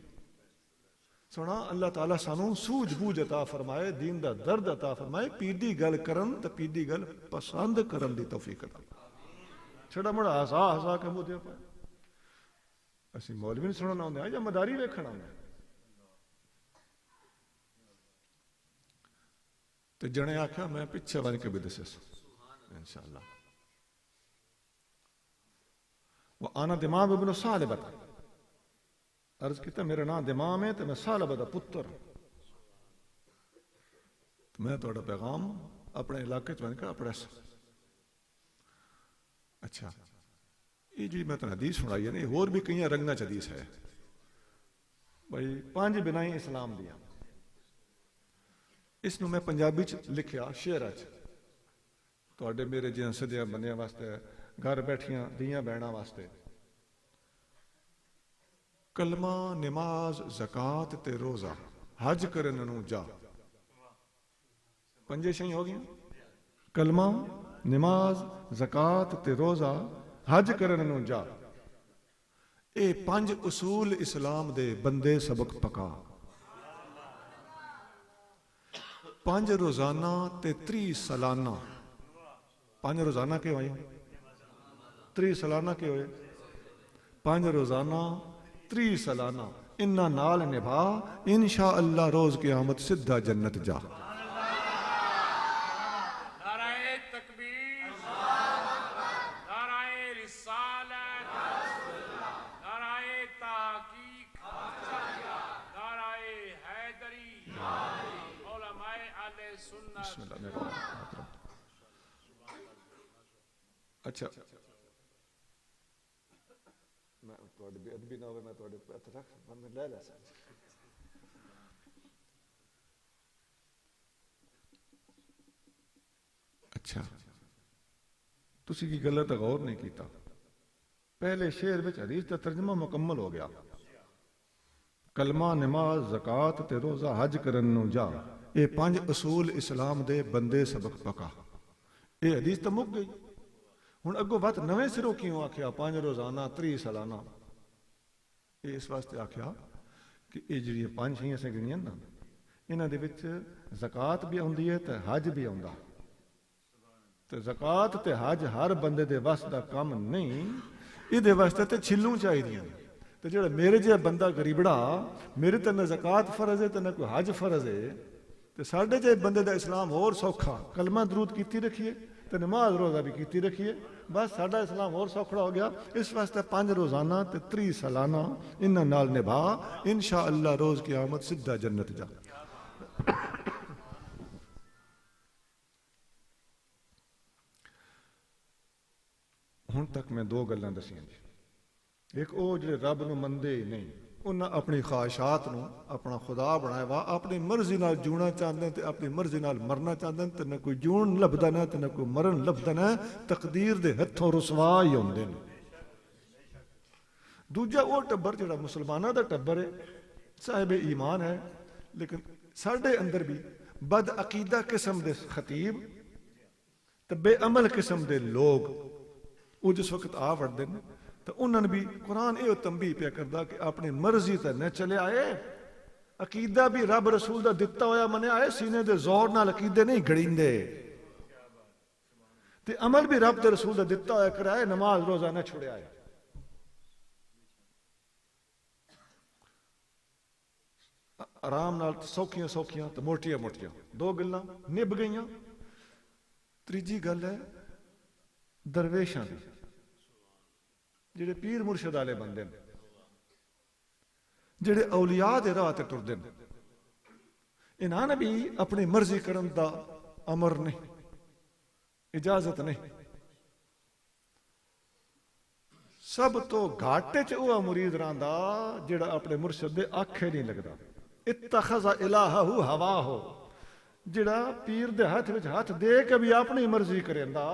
سونا اللہ تعالیٰ سانو سوجھ بوجھ عطا فرمائے, دین دا درد عطا فرمائے, پیڈی گل کرن تے پیڈی گل پسند کرن دی توفیق عطا. چھڑا مڑا ہسا ہسا کے منہ دیا پایا. اسی مولوی نہیں سننا ہوندے یا مداری ویکھنا ہوندے. تے جنے آکھیا میں پیچھے ون کے بھی دسس انشاءاللہ. وَأَنَا دِمَامُ ابْنُ ثَعْلَبَةَ, عرض کیتا میرا نام دمام ہے تو میں ثعلبہ دا پتر. تو میں تھوڑا پیغام اپنے علاقے چ کے اپنے اچھا یہ جی میں تنہیں حدیث سنائی ہے نا, اور بھی کئی رنگاں چ حدیث ہے بھائی 5 بنائیں اسلام دیا. اس نو میں پنجابی چ لکھیا شعر چ تواڈے میرے جیاں سدیاں بنیاں واسطے گھر بیٹھیاں دیاں بہناں واسطے. کلمہ نماز زکات تے روزہ حج کرن نو جا. 5 شیاں ہو گئیں, کلمہ نماز زکات تے روزہ حج کرن نو جا. اے 5 اصول اسلام دے بندے سبق پکا. 5 روزانہ تے 30 سالانہ. 5 روزانہ کے ہوئے 30 سالانہ کے ہوئے 5 روزانہ 30 سالانہ انہاں نال نبھا انشاءاللہ روز قیامت سدھا جنت جا. نعرہ تکبیر, نعرہ رسالت, نعرہ تحقیق, نعرہ حیدری, علماء اہل سنت. اچھا میں تواڈے بے ادبی نہ ہوئے میں تواڈے ہاتھ رکھ میں لے لے سکتا. اچھا تسی کی گل تے غور نہیں کیتا. پہلے شعر وچ حدیث دا ترجمہ مکمل ہو گیا. کلمہ نماز زکات تے روزہ حج کرن نو جا. اے 5 اصول اسلام دے بندے سبق پکا. اے حدیث تے مک گئی. ہن اگوں بات نویں سروں کیوں آکھیا 5 روزانہ 30 سالانہ. یہ اس واسطے آکھیا کہ یہ جڑی 5 شیاں سے گنیاں نا انہاں دے وچ زکات بھی ہوندی ہے تے حج بھی ہوندا. تے زکات تے حج ہر بندے دے وس دا کام نہیں. یہ واسطے تے چھلوں چاہیے. تے جڑا میرے جہا بندہ غریبڑا میرے تے نہ زکات فرض ہے تے نہ کوئی حج فرض ہے ਤੇ ਸਾਡੇ ਜੇ ਬੰਦੇ ਦਾ ਇਸਲਾਮ ਹੋਰ ਸੌਖਾ, ਕਲਮਾ ਦਰੂਦ ਕੀਤੀ ਰੱਖੀਏ ਤੇ ਨਮਾਜ਼ ਰੋਜ਼ਾ ਵੀ ਕੀਤੀ ਰੱਖੀਏ, ਬਸ ਸਾਡਾ ਇਸਲਾਮ ਹੋਰ ਸੌਖਾ ਹੋ ਗਿਆ। ਇਸ ਵਾਸਤੇ 5 ਰੋਜ਼ਾਨਾ ਤੇ 30 ਸਾਲਾਨਾ ਇਹਨਾਂ ਨਾਲ ਨਿਭਾ, انشاء اللہ روز قیامت ਸਿੱਧਾ ਜੰਨਤ ਜਾ। ਹੁਣ ਤੱਕ ਮੈਂ 2 ਗੱਲਾਂ ਦਸੀਆਂ ਜੀ। ਇੱਕ ਉਹ ਜਿਹੜੇ ਰੱਬ ਨੂੰ ਮੰਨਦੇ ਹੀ ਨਹੀਂ, ਉਹਨਾਂ ਆਪਣੀ ਖواہشات ਨੂੰ ਆਪਣਾ ਖੁਦਾ ਬਣਾਇਆ ਵਾ, ਆਪਣੀ ਮਰਜ਼ੀ ਨਾਲ ਜੂਣਾ ਚਾਹੁੰਦੇ ਤੇ ਆਪਣੀ ਮਰਜ਼ੀ ਨਾਲ ਮਰਨਾ ਚਾਹੁੰਦੇ ਤੇ ਨਾ ਕੋਈ ਜੂਣ ਲੱਭਦਾ ਨਾ ਤੇ ਨਾ ਕੋਈ ਮਰਨ ਲੱਭਦਾ ਨਾ, ਤਕਦੀਰ ਦੇ ਹੱਥੋਂ ਰਸਵਾ ਹੀ ਹੁੰਦੇ ਨੇ। ਦੂਜਾ ਉਹ ਟੱਬਰ ਜਿਹੜਾ ਮੁਸਲਮਾਨਾਂ ਦਾ ਟੱਬਰ ਹੈ, ਸਾਹਿਬ ਈਮਾਨ ਹੈ, ਲੇਕਿਨ ਸਾਡੇ ਅੰਦਰ ਵੀ ਬਦ ਅਕੀਦਾ ਕਿਸਮ ਦੇ ਖਤੀਬ ਤੇ ਬੇਅਮਲ ਕਿਸਮ ਦੇ ਲੋਗ ਉਹ ਜਿਸ ਵਕਤ ਆ ਵੜਦੇ ਨੇ تو انہوں نے بھی قرآن یہ تنبیہ پیا کردا کہ اپنی مرضی تے نہ چلے آئے، عقیدہ بھی رب رسول دا دتا ہویا منے آئے، سینے دے زور نال عقیدے نہیں گھڑیندے، تے عمل بھی رب دے رسول دا دتا ہویا کرائے، نماز روزہ نہ چھوڑے آئے۔ آرام نال سوکھیاں سوکھیاں تے موٹیاں موٹیاں 2 گلاں نب گئیاں۔ تیجی گل ہے درویشاں دی، جڑے پیر مرشد والے بندے نے، جڑے اولیاء دے راہ تے ٹردے نے، انہاں نے بھی اپنی مرضی کرن دا امر نہیں، اجازت نہیں۔ سب تو گھاٹے چ اوہ مرید رہندا جڑا اپنے مرشد دے آکھے نہیں لگدا، اتخذ الہہ ہواہ، جڑا پیر دے ہاتھ وچ ہاتھ دے کے بھی اپنی مرضی کریندا،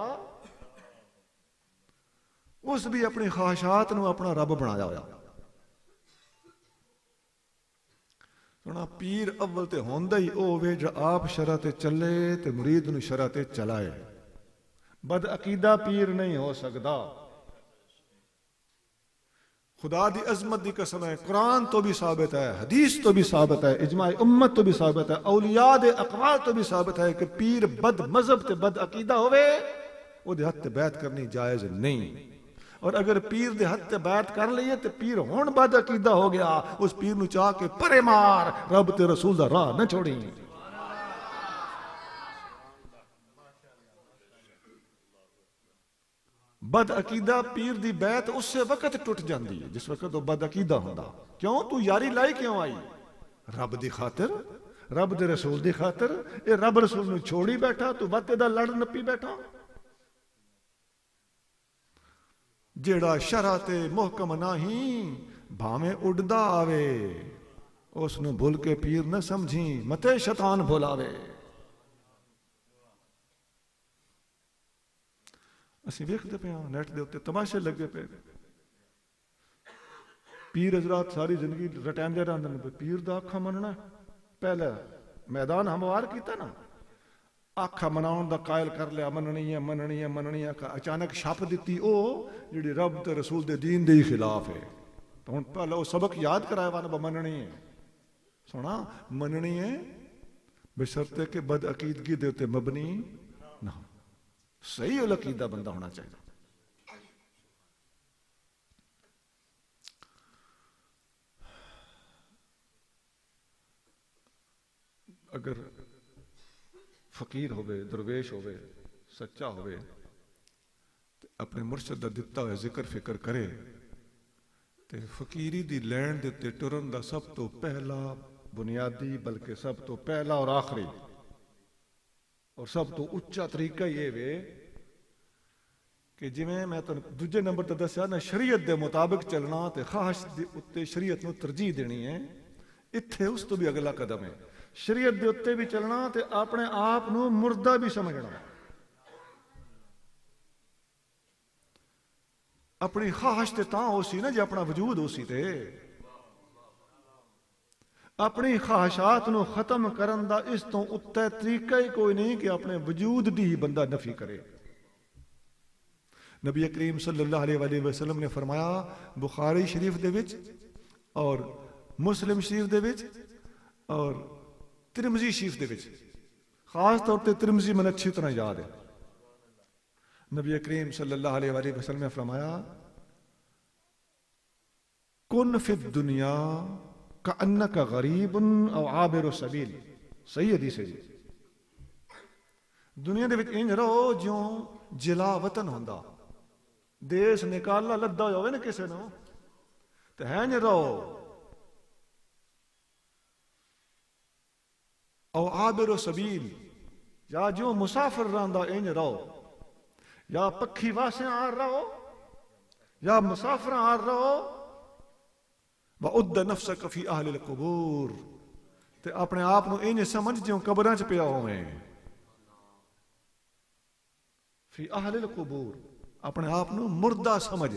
اس بھی اپنی خواہشات نو اپنا رب بنایا ہویا۔ سونا پیر اول تے ہوندا ہی او ہوے جو آپ شرع تے چلے تے مرید نو شرع تے چلائے، بد عقیدہ پیر نہیں ہو سکدا۔ خدا دی عظمت دی قسم ہے، قرآن تو بھی ثابت ہے، حدیث تو بھی ثابت ہے، اجماع امت تو بھی ثابت ہے، اولیاء دے اقوال تو بھی ثابت ہے کہ پیر بد مذہب تے بد عقیدہ ہوئے او دے ہاتھ تے بیعت کرنی جائز نہیں۔ اور اگر پیر دے ہاتھ تے بیعت کر لئیے تے پیر ہون بد عقیدہ ہو گیا، اس پیر نو چاہ کے پرے مار، رب تے رسول دا راہ نہ چھوڑی۔ بد عقیدہ پیر دی بیعت اس سے وقت ٹوٹ جاندی ہے جس وقت وہ بد عقیدہ ہوندا۔ کیوں؟ تو یاری لائی کیوں آئی؟ رب دی خاطر، رب دے رسول دی خاطر، اے رب رسول نو چھوڑی بیٹھا تو وقت دا لڑ نپی بیٹھا۔ جیڑا شرع تے محکم نہیں بھاویں اڑدا آوے، اس نو بھول کے پیر نہ سمجھی، متے شیطان بھولاوے۔ اسی ویکھدے پے ہاں نیٹ دے اوتے تماشے لگے پے، پیر حضرات ساری زندگی رٹیندے رہندے نے، پیر دا آکھا مننا، پہلے میدان ہموار کیتا نا، آکھا مناؤن دا قائل کر لیا، مننی ہے مننی ہے مننی ہے، اچانک چھپ دیتی او جڑی رب تے رسول دے دین دے خلاف ہے، تو ہن پہلے وہ سبق یاد کرایا وانا مننی ہے۔ سونا مننی ہے بشرطے کہ بد عقیدگی دے تے مبنی نہ ہو، صحیح العقیدہ بندہ ہونا چاہیے۔ اگر فقیر ہوئے، درویش ہوئے، سچا ہوئے، اپنے مرشد دا دتا ہوئے ذکر فکر کرے، تے فقیری دی لین دے تے ٹرن دا سب تو پہلا بنیادی بلکہ سب تو پہلا اور آخری اور سب تو اچھا طریقہ یہ وے کہ جویں میں تو دوجے نمبر تے دسیا نا، شریعت دے مطابق چلنا تے خواہش دے اتے شریعت نو ترجیح دینی ہے، اتھے اس تو بھی اگلا قدم ہے، شریعت دے اتے بھی چلنا تے اپنے آپ نو مردہ بھی سمجھنا، اپنی خواہش تے تاں ہو سی نا جے اپنا وجود ہو سی تے، اپنی خواہشات نو ختم کرن دا اس تو اتے طریقہ ہی کوئی نہیں کہ اپنے وجود دی ہی بندہ نفی کرے۔ نبی کریم صلی اللہ علیہ وآلہ وسلم نے فرمایا بخاری شریف دے وچ اور مسلم شریف دے وچ اور ترمذی شریف دے وچ، خاص طور تے ترمذی من اچھی طرح یاد ہے، نبی کریم صلی اللہ علیہ وآلہ وسلم نے فرمایا کن فی الدنیا کأنک غریب او عابر سبیل، ਸਹੀ ਹਦੀਸ ਹੈ ਜੀ। ਦੁਨੀਆ ਦੇ ਵਿੱਚ ਇੰਜ ਰਹੋ ਜਿਉਂ ਜਿਲਾ ਵਤਨ ਹੁੰਦਾ, ਦੇਸ਼ ਨਿਕਾਲਾ ਲੱਦਾ ਹੋਵੇ ਨਾ ਕਿਸੇ ਨੂੰ, ਤੇ ਹੈ ਇੰਜ ਰਹੋ। او عابر سبیل، یا جو مسافر رہندا انج رہو، یا پکھی واسے آر رہو یا مسافر آر رہو۔ وعد نفسک فی اہل القبور، تے اپنے آپ نو انج سمجھ جیوں قبراں چ پیا ہوئے۔ فی اہل القبور، اپنے آپ نو مردہ سمجھ۔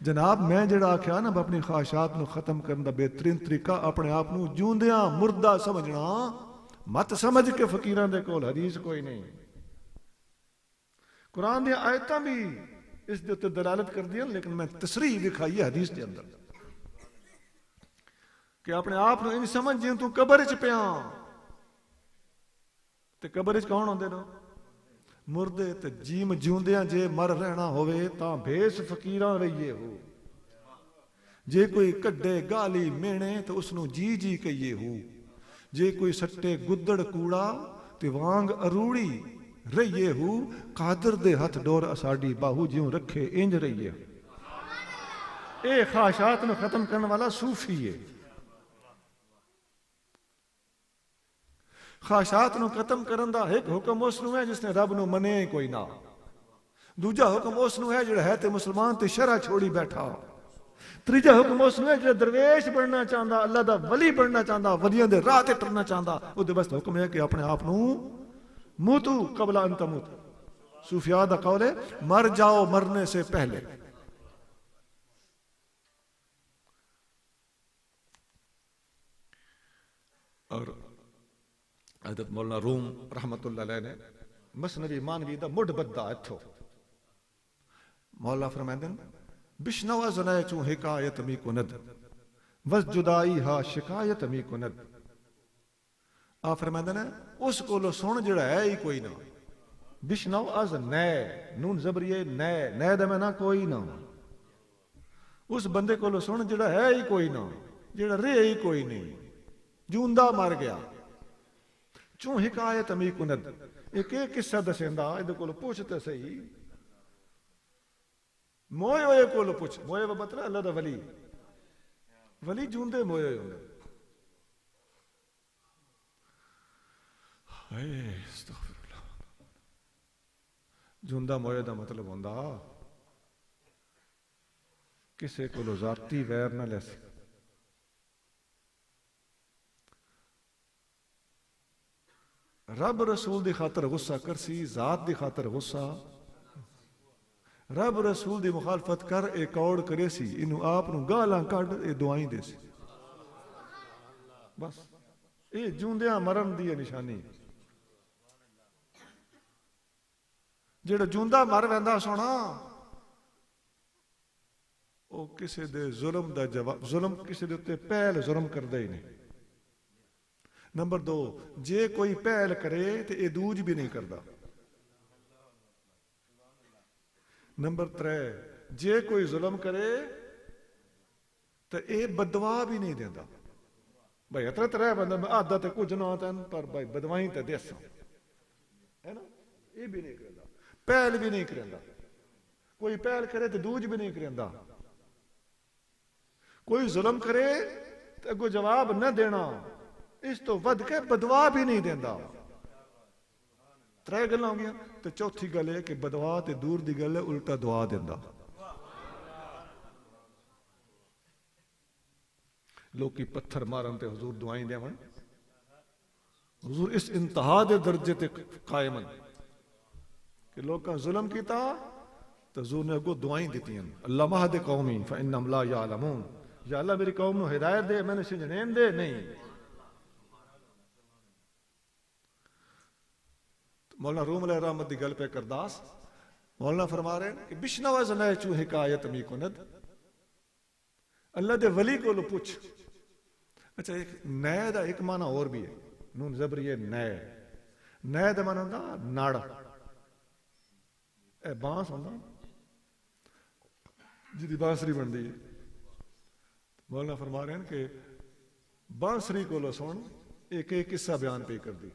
جناب میں جڑا آکھیا نا اپنی خواہشات نو ختم کرن دا بہترین طریقہ اپنے آپ نو جوندیاں مردہ سمجھنا، مت سمجھ کے فقیراں دے کول حدیث کوئی نہیں۔ قرآن دی آیتاں بھی اس دے تے دلالت کر دیا، لیکن میں تصریح دکھائی ہے حدیث دے اندر کہ اپنے آپ نو ان سمجھ جیں تو قبر وچ پیا، تے قبر وچ کون ہوندے نو؟ مردے۔ تے جیم جیوندیاں جے مر رہنا ہوئے تاں بھیس فقیراں رہیے ہو، جے کوئی کڈے گالی مینے تو اس نو جی جی کہیے ہو، جے کوئی سٹے گدڑ کوڑا تے وانگ اروڑی رہیے ہو، قادر دے ہتھ ڈور اساڈی باہو جیوں رکھے انج رہیے۔ اے خواہشات نو ختم کرنے والا صوفی ہے۔ خواہشات نو ختم کرن دا ایک حکم اس نو ہے جس نے رب نو منے کوئی نہ، دوجا حکم اس نو ہے جڑا ہے تے مسلمان تے شرع چھوڑی بیٹھا، تیجا حکم اس نے جو درویش بننا چاہتا، اللہ دا ولی بننا چاہتا، ولیاں دے راہ تے ٹرنا چاہتا، وہ دے بس حکم ہے کہ اپنے آپ نو موتو قبل ان تموت۔ صوفیاء دا قول ہے مر جاؤ مرنے سے پہلے۔ اور حضرت مولانا روم رحمت اللہ علیہ نے مسنوی مانوی دا مڈ بدہ اتھو مولا فرمائندے بشنو زنائے چوں حکایت می کند وز جدائی ہا شکایت می کند۔ آپ فرمائندے نے اس کو لو سن جڑا ہے ہی کوئی نہ، بشنو از نئے نون زبریے نئے، نئے دا میں نہ کوئی نہ، اس بندے کو لو سن جڑا ہے ہی کوئی نہ، جڑا رہے ہی کوئی نہیں، جوندہ مر گیا۔ چوں حکایت می کند، ایک ایک قصہ دسیندا، ادھے کو لو پوچھتے صحیح، موئے ہوئے کو لو پوچھ، موئے وہ مطلب اللہ دا ولی، ولی جوندے موئے ہوئے ہوندے۔ استغفر اللہ۔ جوندہ موئے دا مطلب ہوندا کسے کو لو ذاتی ویر نہ لے سکے، رب رسول دی خاطر غصہ کرسی، ذات دی خاطر غصہ، رب رسول دی مخالفت کر اے کوڑ کرے سی، انہوں آپ نو گالاں کڈ اے دعائیں دے سی، بس اے جوندیاں مرن دی نشانی۔ جڑا جوندہ مر ویندا سونا او کسے دے ظلم دا جواب، ظلم کسے دے اتے پہل ظلم کردے ہی نہیں۔ نمبر دو، جے کوئی پہل کرے تے اے دوج بھی نہیں کردا۔ نمبر 3، جے کوئی ظلم کرے تو اے بدوا بھی نہیں دیندہ۔ بھائی اتنا ترہ بندہ میں آدھا تے کچھ نہ آتا ہے پر بھائی بدوائیں تے دیسا ہے نا، یہ بھی نہیں کردا، پہل بھی نہیں کردا۔ کوئی پہل کرے تو دوج بھی نہیں کردا، کوئی ظلم کرے تو اگو جواب نہ دینا، اس تو ود کے بدوا بھی نہیں دیندہ۔ ترے گلاں ہو گیا۔ تو چوتھی گل ہے کہ بدوا تے دور دی گل ہے الٹا دعا دیندا۔ لوگ کی پتھر مارن تے حضور دعائیں دیون، حضور اس انتہا دے درجے تے قائمن کہ لوگ کا ظلم کیتا تو حضور نے اگو دعائیں دیتی ہیں، اللہ مہد قومی فإنہم لا یعلمون، یا اللہ میری قوم نو ہدایت دے، میں نے سجنین دے نہیں۔ مولانا روم علیہ رحمت دی گل پہ کرداس، مولانا فرما رہے ہیں کہ بشنو زنائے چوں حکایت می کند، اللہ دے ولی کو لو پوچھ۔ اچھا ایک نئے دا ایک معنی اور بھی ہے، نون زبریہ نئے، نئے دا معنی ہوتا ناڑا، اے بانس ہوتا جی بانسری بن دی۔ مولانا فرما رہے ہیں کہ بانسری کو لو سن ایک ایک قصہ بیان پہ کر دی.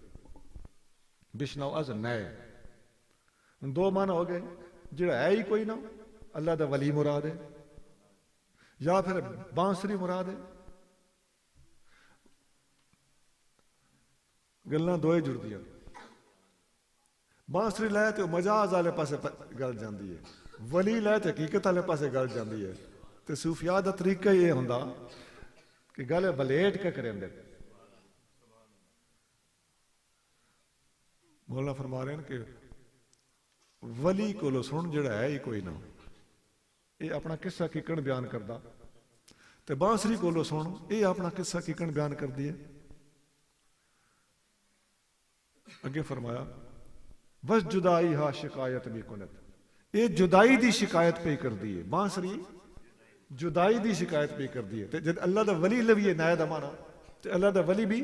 بشنو از نئے دو معنی ہو گئے. جڑا ہے ہی کوئی نہ اللہ دا ولی مراد ہے یا پھر بانسری مراد ہے. گلاں دوئے جڑدیاں. بانسری لے تو مجاز والے پاسے گل جاندی ہے, ولی لے تو حقیقت والے پاسے گل جاندی ہے. تو صوفیاء دا طریقہ یہ ہوندا کہ گل ولیٹ کے کریں دے. مولانا فرما رہے ہیں کہ ولی کو سن جڑا ہے ہی کوئی نہ, یہ اپنا قصہ کیکن بیان کردا. تے بانسری کو سن یہ اپنا قصہ کیکن بیان کر دیے. اگے فرمایا بس جدائی ہا شکایت بھی کنت, یہ جدائی دی شکایت پہ کر دیے. بانسری جدائی دی شکایت پہ کر دیے. تے جد اللہ دا ولی لویے نائے دا مانا, تے اللہ دا ولی بھی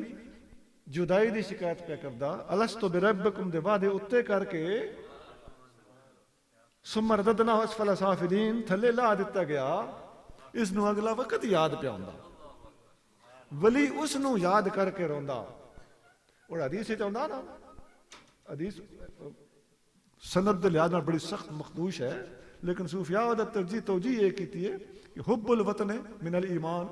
جدائی دی شکایت پہ کردا. الستو بربکم دے وعدے اتے کر کے ثم رددنا اسفل سافلین تھلے لا دیتا گیا. اس نو اگلا وقت یاد پہ آندا, ولی اس نو یاد کر کے روندا. اور حدیث چاہتا نا, حدیث سند لحاظ میں بڑی سخت مخدوش ہے, لیکن صوفیاء دا ترجیح توجیہ یہ کیتی ہے کہ حب الوطن من الایمان,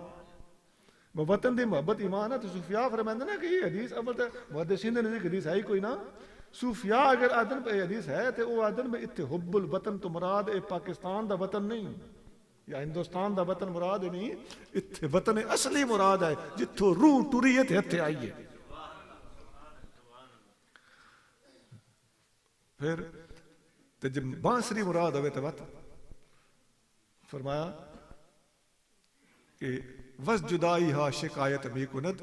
وطن دی محبت ایمان ہے. تو صوفیاء فرماندے نا کہ یہ حدیث اول تے محدثین نے نزدیک حدیث ہے ہی کوئی نہ. صوفیاء اگر آدن پہ حدیث ہے تو وہ آدن میں اتنے حب الوطن تو مراد اے پاکستان دا وطن نہیں یا ہندوستان دا وطن مراد نہیں, اتنے وطن اصلی مراد ہے جتھوں روح ٹری ہے تے ہتھے آئیے. پھر جب بانسری مراد ہوئے تو بات فرمایا کہ وس جدائی ہا شکایت بھی کند,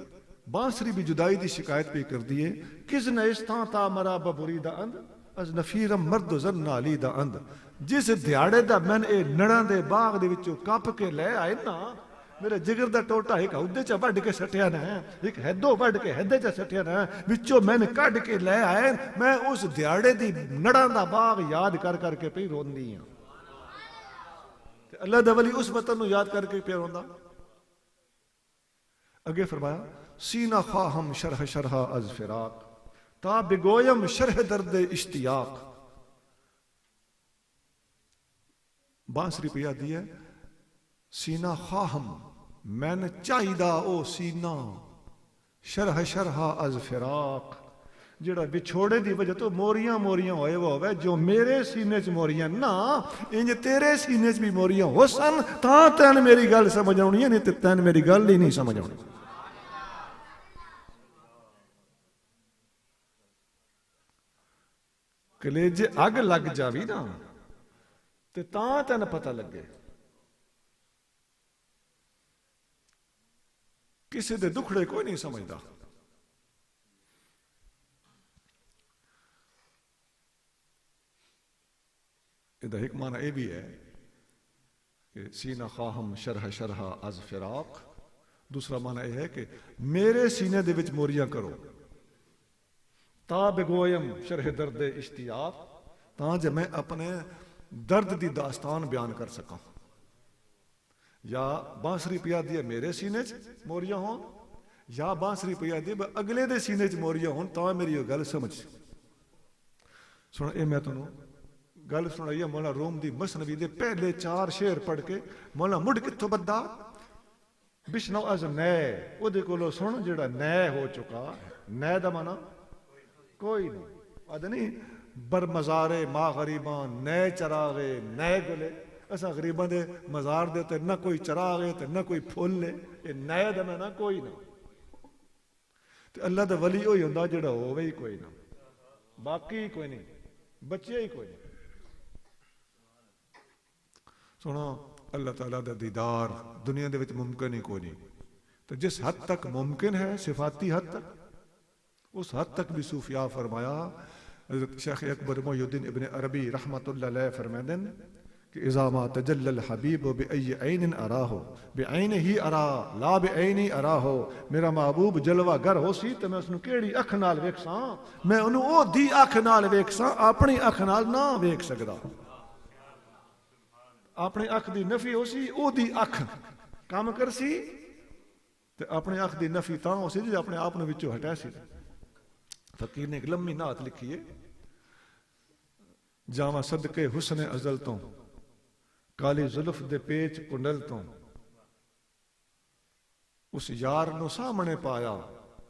بانسری بھی جدائی دی شکایت بھی کر دیے. کس نیستان تا مرا ببری دا اند از نفیرم مرد زن نالی دا اند. جس دیاڑے دا من اے نڑاں دے باغ دے وچوں کپ کے لے آئے نا, میرے جگر دا ٹوٹا ایک ہودے چا وڈ کے سٹیا نہ, ایک ہدو وڈ کے ہدے چا سٹیا نہ, وچوں میں نے کڈ کے لے آئے. میں اس دیاڑے دی نڑاں دا باغ یاد کر کر کے پئی روندی ہوں. اللہ دا ولی اس وطن نو یاد کر کے پئی روندا. اگے فرمایا سینہ خواہم شرح شرح از فراق تا بگویم شرح درد اشتیاق. بانسری پہ یاد دی ہے سینہ خواہم میں نے چاہیدہ او سینہ شرح شرح از فراق. جڑا بچھوڑے دی وجہ تو موریاں موریاں ہوئے وہ ہوئے, جو میرے سینے چ موریاں نہ انج تیرے سینے چ بھی موریاں ہو سن تاں تین میری گل سمجھ آنی ہے, نہیں تے تین میری گل ہی نہیں سمجھ آنی. کلیجے اگ لگ جاوی نا تے تاں تین پتہ لگے. کسی دے دکھڑے کوئی نہیں سمجھدا. یہ ایک معنی یہ بھی ہے کہ سینہ خواہم شرح شرح از فراق. دوسرا معنی یہ ہے کہ میرے سینے دے وچ موریاں کرو تا بگویم شرح درد اشتیاق, تاں جے میں اپنے درد دی داستان بیان کر سکاں. یا بانسری پیا دی میرے سینے چ موریاں ہون, یا بانسری پیا دی اگلے دے سینے چ موریاں ہون, تاں میری یہ گل سمجھ. سن اے میں تنوں گل سنائی ہے مولا روم دی مثنوی دے پہلے 4 شعر پڑھ کے. مولا مڑ کتھوں بدا بشنو از نئے او دے کولو سن جڑا نئے ہو چکا. نئے دا مانا کوئی نہیں آدھے نہیں بر مزارے ما غریبان نئے چراغے نئے گلے. اسا غریباں دے مزار دے تے نہ کوئی چراغے تے نہ کوئی پھول لے, یہ نئے دا مانا کوئی نہ. تے اللہ دا ولی ہوئی ہوندا جڑا ہووے ہی کوئی نہ, باقی کوئی نہیں, بچے ہی کوئی نہیں. سنو اللہ تعالیٰ دا دیدار دنیا دے وچ ممکن ہی کوئی نہیں. تو جس حد تک ممکن ہے صفاتی حد تک, اس حد تک بھی صوفیاء فرمایا. حضرت شیخ اکبر محی الدین ابن عربی رحمت اللہ علیہ فرماتے ہیں کہ اذا ما تجلی الحبیب بأی عین اراہ بعین ہی ارا لا بعینی اراہ. میرا محبوب جلوہ گر ہو سی تو میں اس نو کیڑی اکھ نال ویکھساں, میں انہوں او دی اکھ نال ویکھساں, اپنی اکھ نال نہ ویکھ سکدا. اپنی اکھ دی نفی ہو سی او دی اکھ کام کر سی ਤੇ ਆਪਣੇ ਅੱਖ ਦੀ ਨਫੀ ਤਾਂ ਹੋ ਸੀ ਜੇ ਆਪਣੇ ਆਪ ਨੂੰ ਵਿੱਚੋਂ ਹਟਿਆ ਸੀ। ਫਕੀਰ ਨੇ ਇੱਕ ਲੰਮੀ ਨਾਤ ਲਿਖੀ ਹੈ, ਜਾਵਾਂ ਸਦਕੇ ਹੁਸਨ ਅਜ਼ਲ ਤੋਂ, ਕਾਲੀ ਜ਼ੁਲਫ ਦੇ ਪੇਚ ਕੁੰਡਲ ਤੋਂ, ਉਸ ਯਾਰ ਨੂੰ ਸਾਹਮਣੇ ਪਾਇਆ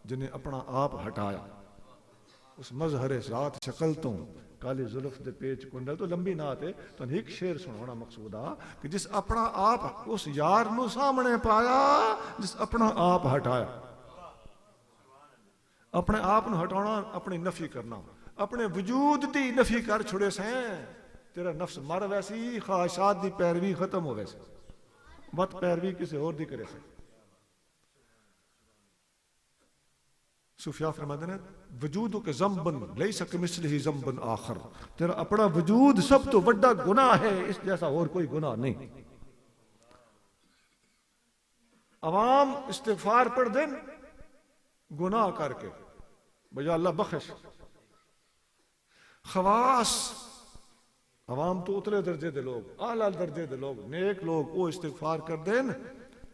ਜਿਨੇ ਆਪਣਾ ਆਪ ਹਟਾਇਆ, ਉਸ ਮਜ਼ਹਰ ਜ਼ਾਤ ਸ਼ਕਲ ਤੋਂ, ਕਾਲੀ ਜ਼ੁਲਫ ਦੇ ਪੇਚ ਕੁੰਡਲ ਤੋਂ। ਲੰਬੀ ਨਾਤ ہے تو ایک شعر سنانا مقصود آ کہ جس اپنا آپ اس یار نو سامنے پایا جس اپنا آپ ہٹایا. اپنے آپ نو ہٹانا اپنی نفی کرنا، اپنے وجود دی نفی کر چھڑے سیں، تیرا نفس مر ویسی، خواہشات دی پیروی ختم ہو ویسی، مت پیروی کسی اور دی کرے سیں. صوفیاء فرماتے ہیں وجود کے ذنبن لیس کمثلہ ذنب آخر، تیرا اپنا وجود سب تو بڑا گناہ ہے، اس جیسا اور کوئی گناہ نہیں. عوام استغفار پڑھ دیں گناہ کر کے بجا اللہ بخش. خواص عوام تو اتلے درجے دے لوگ، اعلیٰ درجے دے لوگ، نیک لوگ، وہ استغفار کر دیں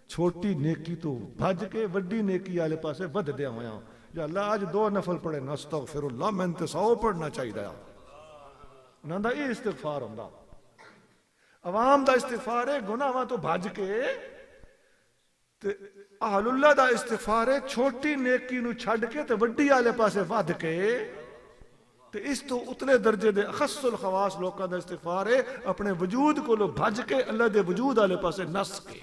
چھوٹی نیکی تو بھج کے وڈی نیکی والے پاسے ود دیا ہویا. یا اللہ آج 2 نفل پڑھے نا استغفر اللہ، میں تے 100 پڑھنا چاہیے. انہاں دا یہ استغفار ہوندا. عوام دا استغفار ہے گناہاں تو بھج کے، تے اہل اللہ دا استغفار ہے چھوٹی نیکی نو چھڈ کے تے وڈی والے پاسے ود کے. تے اس تو اتلے درجے دے اخص الخواص لوکاں دا استغفار ہے اپنے وجود کو لو بھج کے اللہ دے وجود والے پاسے نس کے،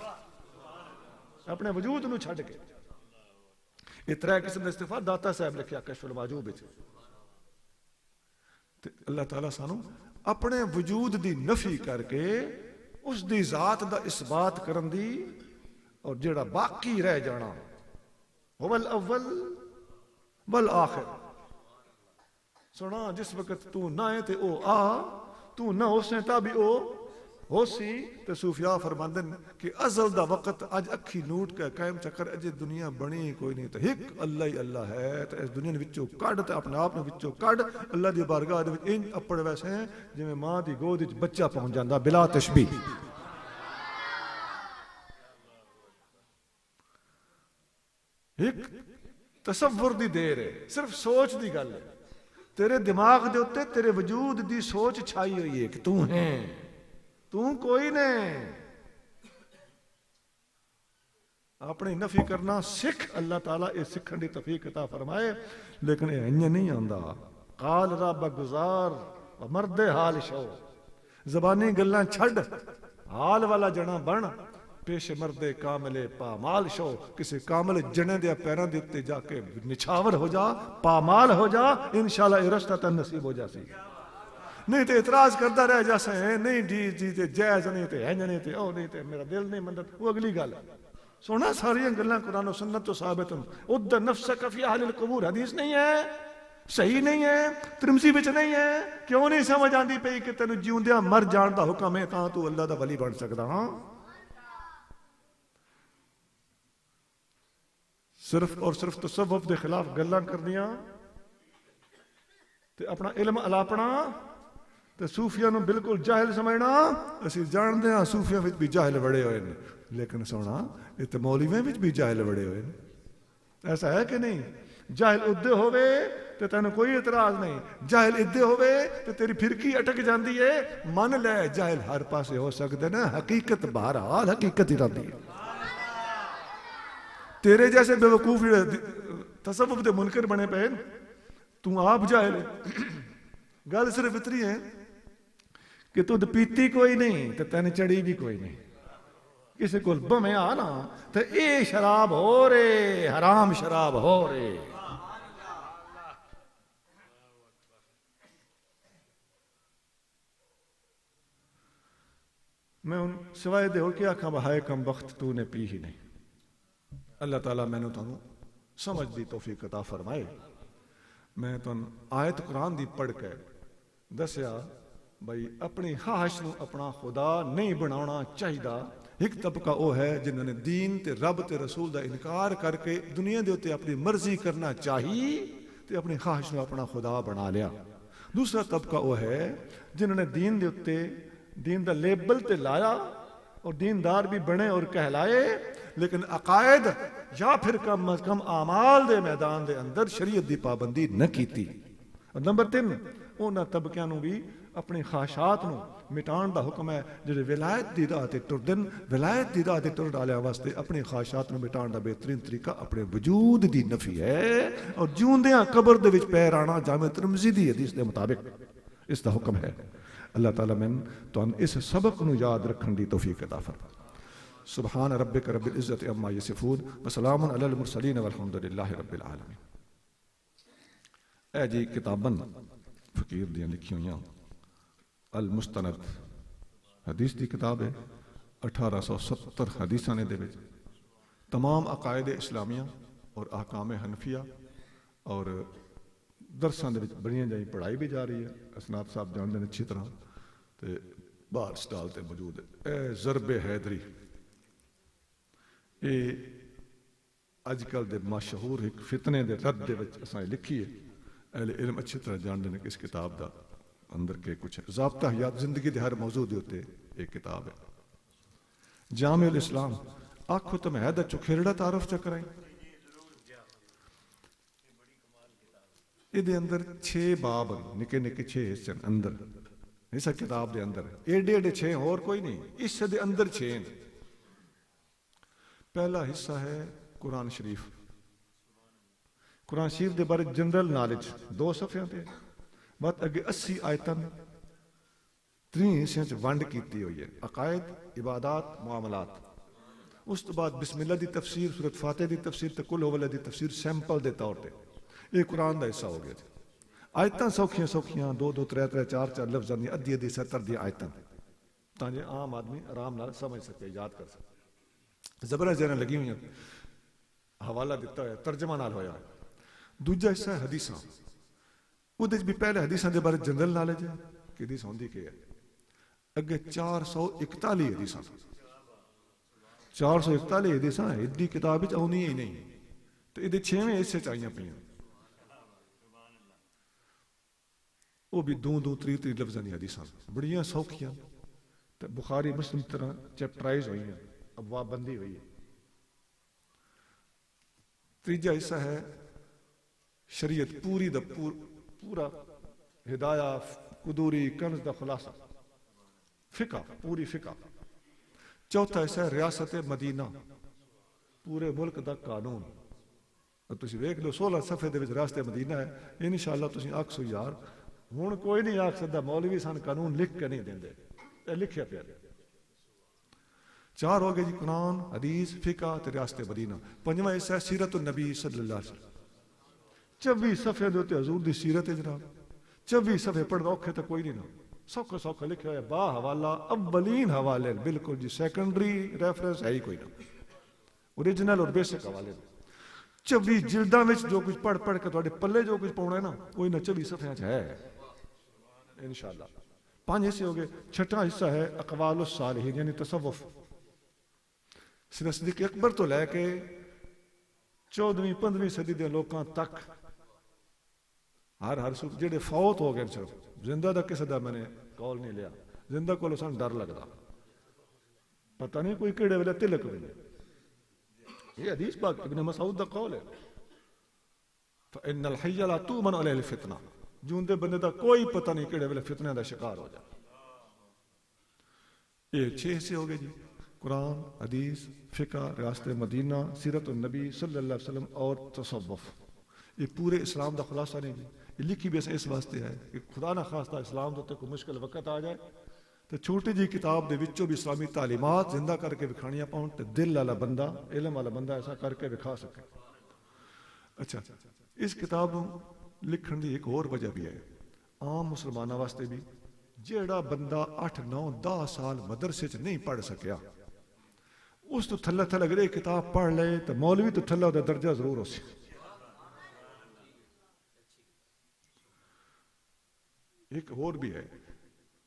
اپنے وجود نو چھڈ کے. یہ 3 قسم کا استغفار داتا صاحب لکھیا کشف المعجوب وچ. تے اللہ تعالیٰ سانو اپنے وجود دی نفی کر کے اس دی ذات دا اثبات کرن دی، اور جڑا باقی رہ جانا هو الاول والآخر. سنا جس وقت تو نہ ہے تے او آ، تو نہ ہو سے تا بھی او ہو سی. تے صوفیاء فرماندے کہ ازل دا وقت اج اکھی نوٹ کے قائم چکر اجے دنیا بنی کوئی نہیں، تے ایک اللہ ہی اللہ ہے. تے اس دنیا وچوں کڈ تے اپنے آپ نوں وچوں کڈ اللہ دی بارگاہ دے وچ انج اپڑ ویسے ہیں جویں ماں دی گود وچ بچہ پہنچ جاندا بلا تشبیہ. ایک تصور دی دیر ہے، صرف سوچ دی گل ہے. تیرے دماغ دے اوتے تیرے وجود دی سوچ چھائی ہوئی ہے کہ تو ہے، تو کوئی نہیں. اپنی نفی کرنا سکھ، اللہ تعالیٰ یہ سکھن دی توفیق عطا فرمائے. لیکن یہ انج نہیں آندا. قال رب گزار مرد حال شو، زبانی گلاں چھڈ حال والا جنا بن، پیش مرد کامل پامال شو. کسی کامل جنے دے پیراں دے تے جا کے نچھاور ہو جا، پامال ہو جا، انشاءاللہ یہ رشتہ تن نصیب ہو جاسی. نہیں تے اعتراض کرتا رہ جاسے ہیں نہیں جی تے جائز نہیں تے ہنج نہیں تے او نہیں تے میرا دل نہیں مندا، وہ اگلی گل ہے. سونا ساری گلاں قرآن و سنت تو ثابت ہیں. اد نفسک فی اہل القبور حدیث نہیں ہے، صحیح نہیں ہے، ترمذی وچ نہیں ہے. کیوں نہیں سمجھ آندی پئی کہ تینوں جیوندیاں مر جان دا حکم ہے تاں تو اللہ دا ولی بن سکدا. ہاں صرف اور صرف تصوف دے خلاف گلاں کردیاں تے اپنا علم الاپنا تے صوفیاں نو بالکل جاہل سمجھنا. اسی جاندے ہاں صوفیاں وچ بھی جاہل بڑے ہوئے نے، لیکن سونا یہ تے مولویاں وچ بھی جاہل بڑے ہوئے نے. ایسا ہے کہ نہیں؟ جاہل ادے ہوئے تے تینوں کوئی اعتراض نہیں، جاہل ادے ہوئے تے تیری پھرکی اٹک جاندی ہے. من لے جاہل ہر پاسے ہو سکدے نا، حقیقت بہرحال حقیقت ہی رہندی ہے. تیرے جیسے بے وقوف تصوف دے منکر بنے پے، تو آپ جاہل ہے. گل صرف اتنی ہے کہ تو پیتی کوئی نہیں تے تین چڑی بھی کوئی نہیں. کسی کو بمیں آنا تو اے شراب ہو رے، حرام شراب ہو رے. میں ان سوائے دے ہو کیا کھا بہائے کم وقت تو نے پی ہی نہیں. اللہ تعالیٰ میں نے تو سمجھ دی توفیق عطا فرمائے. میں تو آیت قرآن دی پڑھ کے دسیا بھائی اپنی خواہش نو اپنا خدا نہیں بنانا چاہیے. ایک طبقہ وہ ہے جنہوں نے دین تے رب تے رسول دا انکار کر کے دنیا دے اوتے اپنی مرضی کرنا چاہیے تے اپنی خواہش نو اپنا خدا بنا لیا. دوسرا طبقہ وہ ہے جنہوں نے دین دے اوتے دین دا لیبل تے لایا اور دیندار بھی بنے اور کہلائے، لیکن عقائد یا پھر کم از کم اعمال دے میدان دے اندر شریعت دی پابندی نہ کیتی. اور نمبر 3 انہاں طبقیاں نو بھی اپنی خواہشات نو مٹان دا حکم ہے جڑے ولایت دی راہ تے ٹردن. ولایت دی راہ تے ٹر ڈالیا واسطے اپنی خواہشات نو مٹان دا بہترین طریقہ اپنے وجود دی نفی ہے اور جیوندیاں قبر دے وچ پیر آنا جامع ترمذی دی حدیث دے مطابق اس دا حکم ہے. اللہ تعالیٰ من تو اس سبق نو یاد رکھن دی توفیق عطا فرمائے. سبحان ربک رب العزت عما یصفون وسلام علی المرسلین والحمد للہ رب العالمین. اے جی کتاباں فقیر دیاں لکھی ہوئیاں المستند حدیث دی کتاب ہے. 1870 حدیثاں نے دے وچ تمام عقائد اسلامیہ اور احکام حنفیہ اور درساں دے وچ بڑیاں جائیں پڑھائی بھی جا رہی ہے. اسناد صاحب جانتے ہیں اچھی طرح تے باہر سٹال تے موجود ہے. اے ضرب حیدری اے اج کل دے مشہور ایک فتنے دے رد دے وچ اساں لکھی ہے. اہل علم اچھی طرح جانتے ہیں کہ اس کتاب دا اندر کے کچھ ضابطہ حیات زندگی دے ہر موضوع دے ہوتے ایک کتاب ہے. جامع الاسلام آنکھوں تم ہے دا چکھیرڑا تعارف چکرائیں. یہ دے اندر 6 باب نکے نکے 6 حصے اندر اس کتاب دے اندر ایڈے ایڈے 6 اور کوئی نہیں. اس دے اندر 6. پہلا حصہ ہے قرآن شریف. قرآن شریف دے بارے جنرل نالج 2 صفحے تے بات اگے 80 آیتاں 3 حصے چ ونڈ کیتی ہوئی ہے. عقائد عبادات معاملات. اس تو بعد بسم اللہ دی تفسیر سورۃ فاتحہ دی تفسیر تے قل هو اللہ دی تفسیر سیمپل دے طور تے یہ قرآن دا حصہ ہو گیا. آیتاں سوکھیاں سوکھیاں 2 2 3 3 4 4 لفظاں دی ادھی ادھی 70 دی آیتاں تاکہ عام آدمی آرام نال سمجھ سکے یاد کر سکے. زبریں زیریں لگی ہوئی ہیں حوالہ دیتا ہے ترجمہ نال ہویا. دوجا حصہ ہے حدیثاں. وہ بھی پہلے حدیثاں دے بارے جنرل نالج ہے کہ حدیث ہوندی کی ہے. اگے 441 حدیثاں 441 حدیثاں ایڈی کتاب وچ آونی ہی نہیں تو یہ 6ویں حصے چ آئیاں پئیاں. وہ بھی 2 2 3 3 لفظاں دی حدیثاں بڑیاں سوکھیاں تے بخاری مسلم طرح چیپٹرائز ہوئی ہیں ابواب بندی ہوئی ہے. تیجا حصہ ہے شریعت پوری دا پورا ہدایہ قدوری کنز دا خلاصہ فقہ پوری فقہ. چوتھا حصہ ہے ریاست مدینہ پورے ملک دا قانون. اور تسی ویکھ لو 16 صفحے دے وچ ریاست مدینہ ہے. انشاءاللہ تسی آکھسو یار ہن کوئی نہیں آکھ سکدا مولوی سان قانون لکھ کے نہیں دیندے اے لکھیا پیا. 4 ہو گئے جی قرآن حدیث فقہ تے ریاست مدینہ. 5واں حصہ ہے سیرت النبی صلی اللہ علیہ وسلم. 24 صفحے دے تے حضور دی سیرت ہے جناب. 24 صفحے پڑھ اوکھے تے کوئی نہیں نا سوکھا سوکھا لکھا ہے با حوالہ اولین حوالے بالکل جی سیکنڈری ریفرنس ہے ہی کوئی نہ اوریجنل اور بیسک حوالے. 24 جلداں وچ جو کچھ پڑھ پڑھ کے تواڈے پلے جو کچھ پاؤنا ہے نا کوئی نہ 24 صفحے ہے انشاءاللہ. 5 حصے ہو گئے. 6واں حصہ ہے اقوال الصالحین یعنی تصوف. سیدنا صدیق اکبر تو لے کے 14ویں 15ویں صدی دے لوکاں تک ہر صورت جڑے فوت ہو گئے صرف زندہ دا کسے دا میں نے کال نہیں لیا. زندہ کو سان ڈر لگدا پتہ نہیں کوئی کیڑے ویلے تلک ویلے. یہ حدیث پاک ابن مسعود دا قول ہے فإن الحي لا تؤمن عليه الفتنة. جوندے بندے دا کوئی پتہ نہیں کیڑے ویلے فتنے دا شکار ہو جائے. یہ 6 حصے ہو گئے جی قرآن حدیث فقہ ریاست مدینہ سیرت النبی صلی اللہ علیہ وسلم اور تصوف. یہ پورے اسلام دا خلاصہ نہیں جی. یہ لکھی بھی اس واسطے ہے کہ خدا نہ خواستہ اسلام دے کوئی مشکل وقت آ جائے تو چھوٹی جی کتاب دے وچوں بھی اسلامی تعلیمات زندہ کر کے وکھانیاں پاؤں تے دل والا بندہ علم والا بندہ ایسا کر کے وکھا سکے. اچھا اس کتاب لکھن دی ایک اور وجہ بھی ہے عام مسلمانوں واسطے بھی. جیڑا بندہ 8 9 10 سال مدرسے چ نہیں پڑھ سکیا اس تو تھلے تھلے اگر یہ کتاب پڑھ لے تو مولوی تو تھلے دا درجہ ضرور ہو سی. ایک اور بھی ہے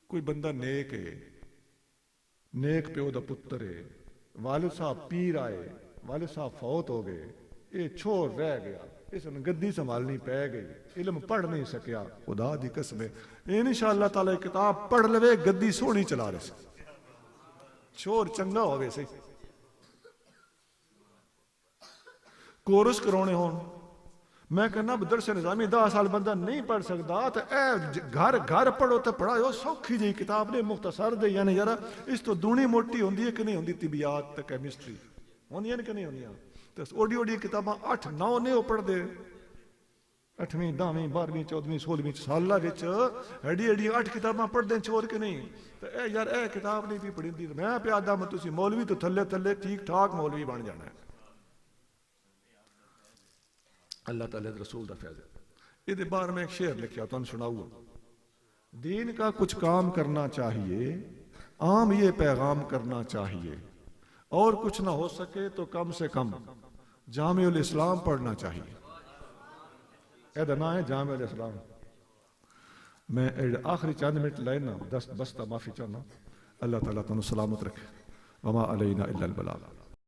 کوئی بندہ نیک ہے نیک پیو دا پتر ہے والد صاحب پیر آئے والد صاحب فوت ہو گئے یہ چھوڑ رہ گیا اس نے گدی سنبھالنی پہ گئی علم پڑھ نہیں سکیا خدا دی قسم ہے انشاءاللہ تعالی کتاب پڑھ لوے گدی سونی چلا رہے سے چھوڑ چنگا ہوئے سے کورس کرانے ہون میں کہنا درس نظامی 10 سال بندہ نہیں پڑھ سکتا تو اے گھر پڑھو تو پڑھاؤ سوکھی جی کتاب نے مختصر دے یعنی یار اس تو دونی موٹی ہوندی ہے کہ نہیں ہوندی طبیعت تے کیمسٹری ہونی کہ نہیں ہونی تو اوڈی کتاباں 8-9 نے پڑھ دے 8ویں 10ویں 12ویں 14ویں 16ویں سالہ وچ ایڈی 8 کتاباں پڑھ دیں چور کہ نہیں تو اے یار اے کتاب نہیں بھی پڑھی دی میں پیادا میں تسی مولوی تو تھلے ٹھیک ٹھاک مولوی بن جانا ہے اللہ تعالیٰ رسول دا فیض ہے یہ بارے میں ایک شعر لکھیا تو سناؤں دین کا کچھ کام کرنا چاہیے عام یہ پیغام کرنا چاہیے اور کچھ نہ ہو سکے تو کم سے کم جامع الاسلام پڑھنا چاہیے اے دنا ہے جامع الاسلام میں آخری چند منٹ لینا بس معافی چاہنا اللہ تعالیٰ تنو سلامت رکھے وما علینا الا البلاغ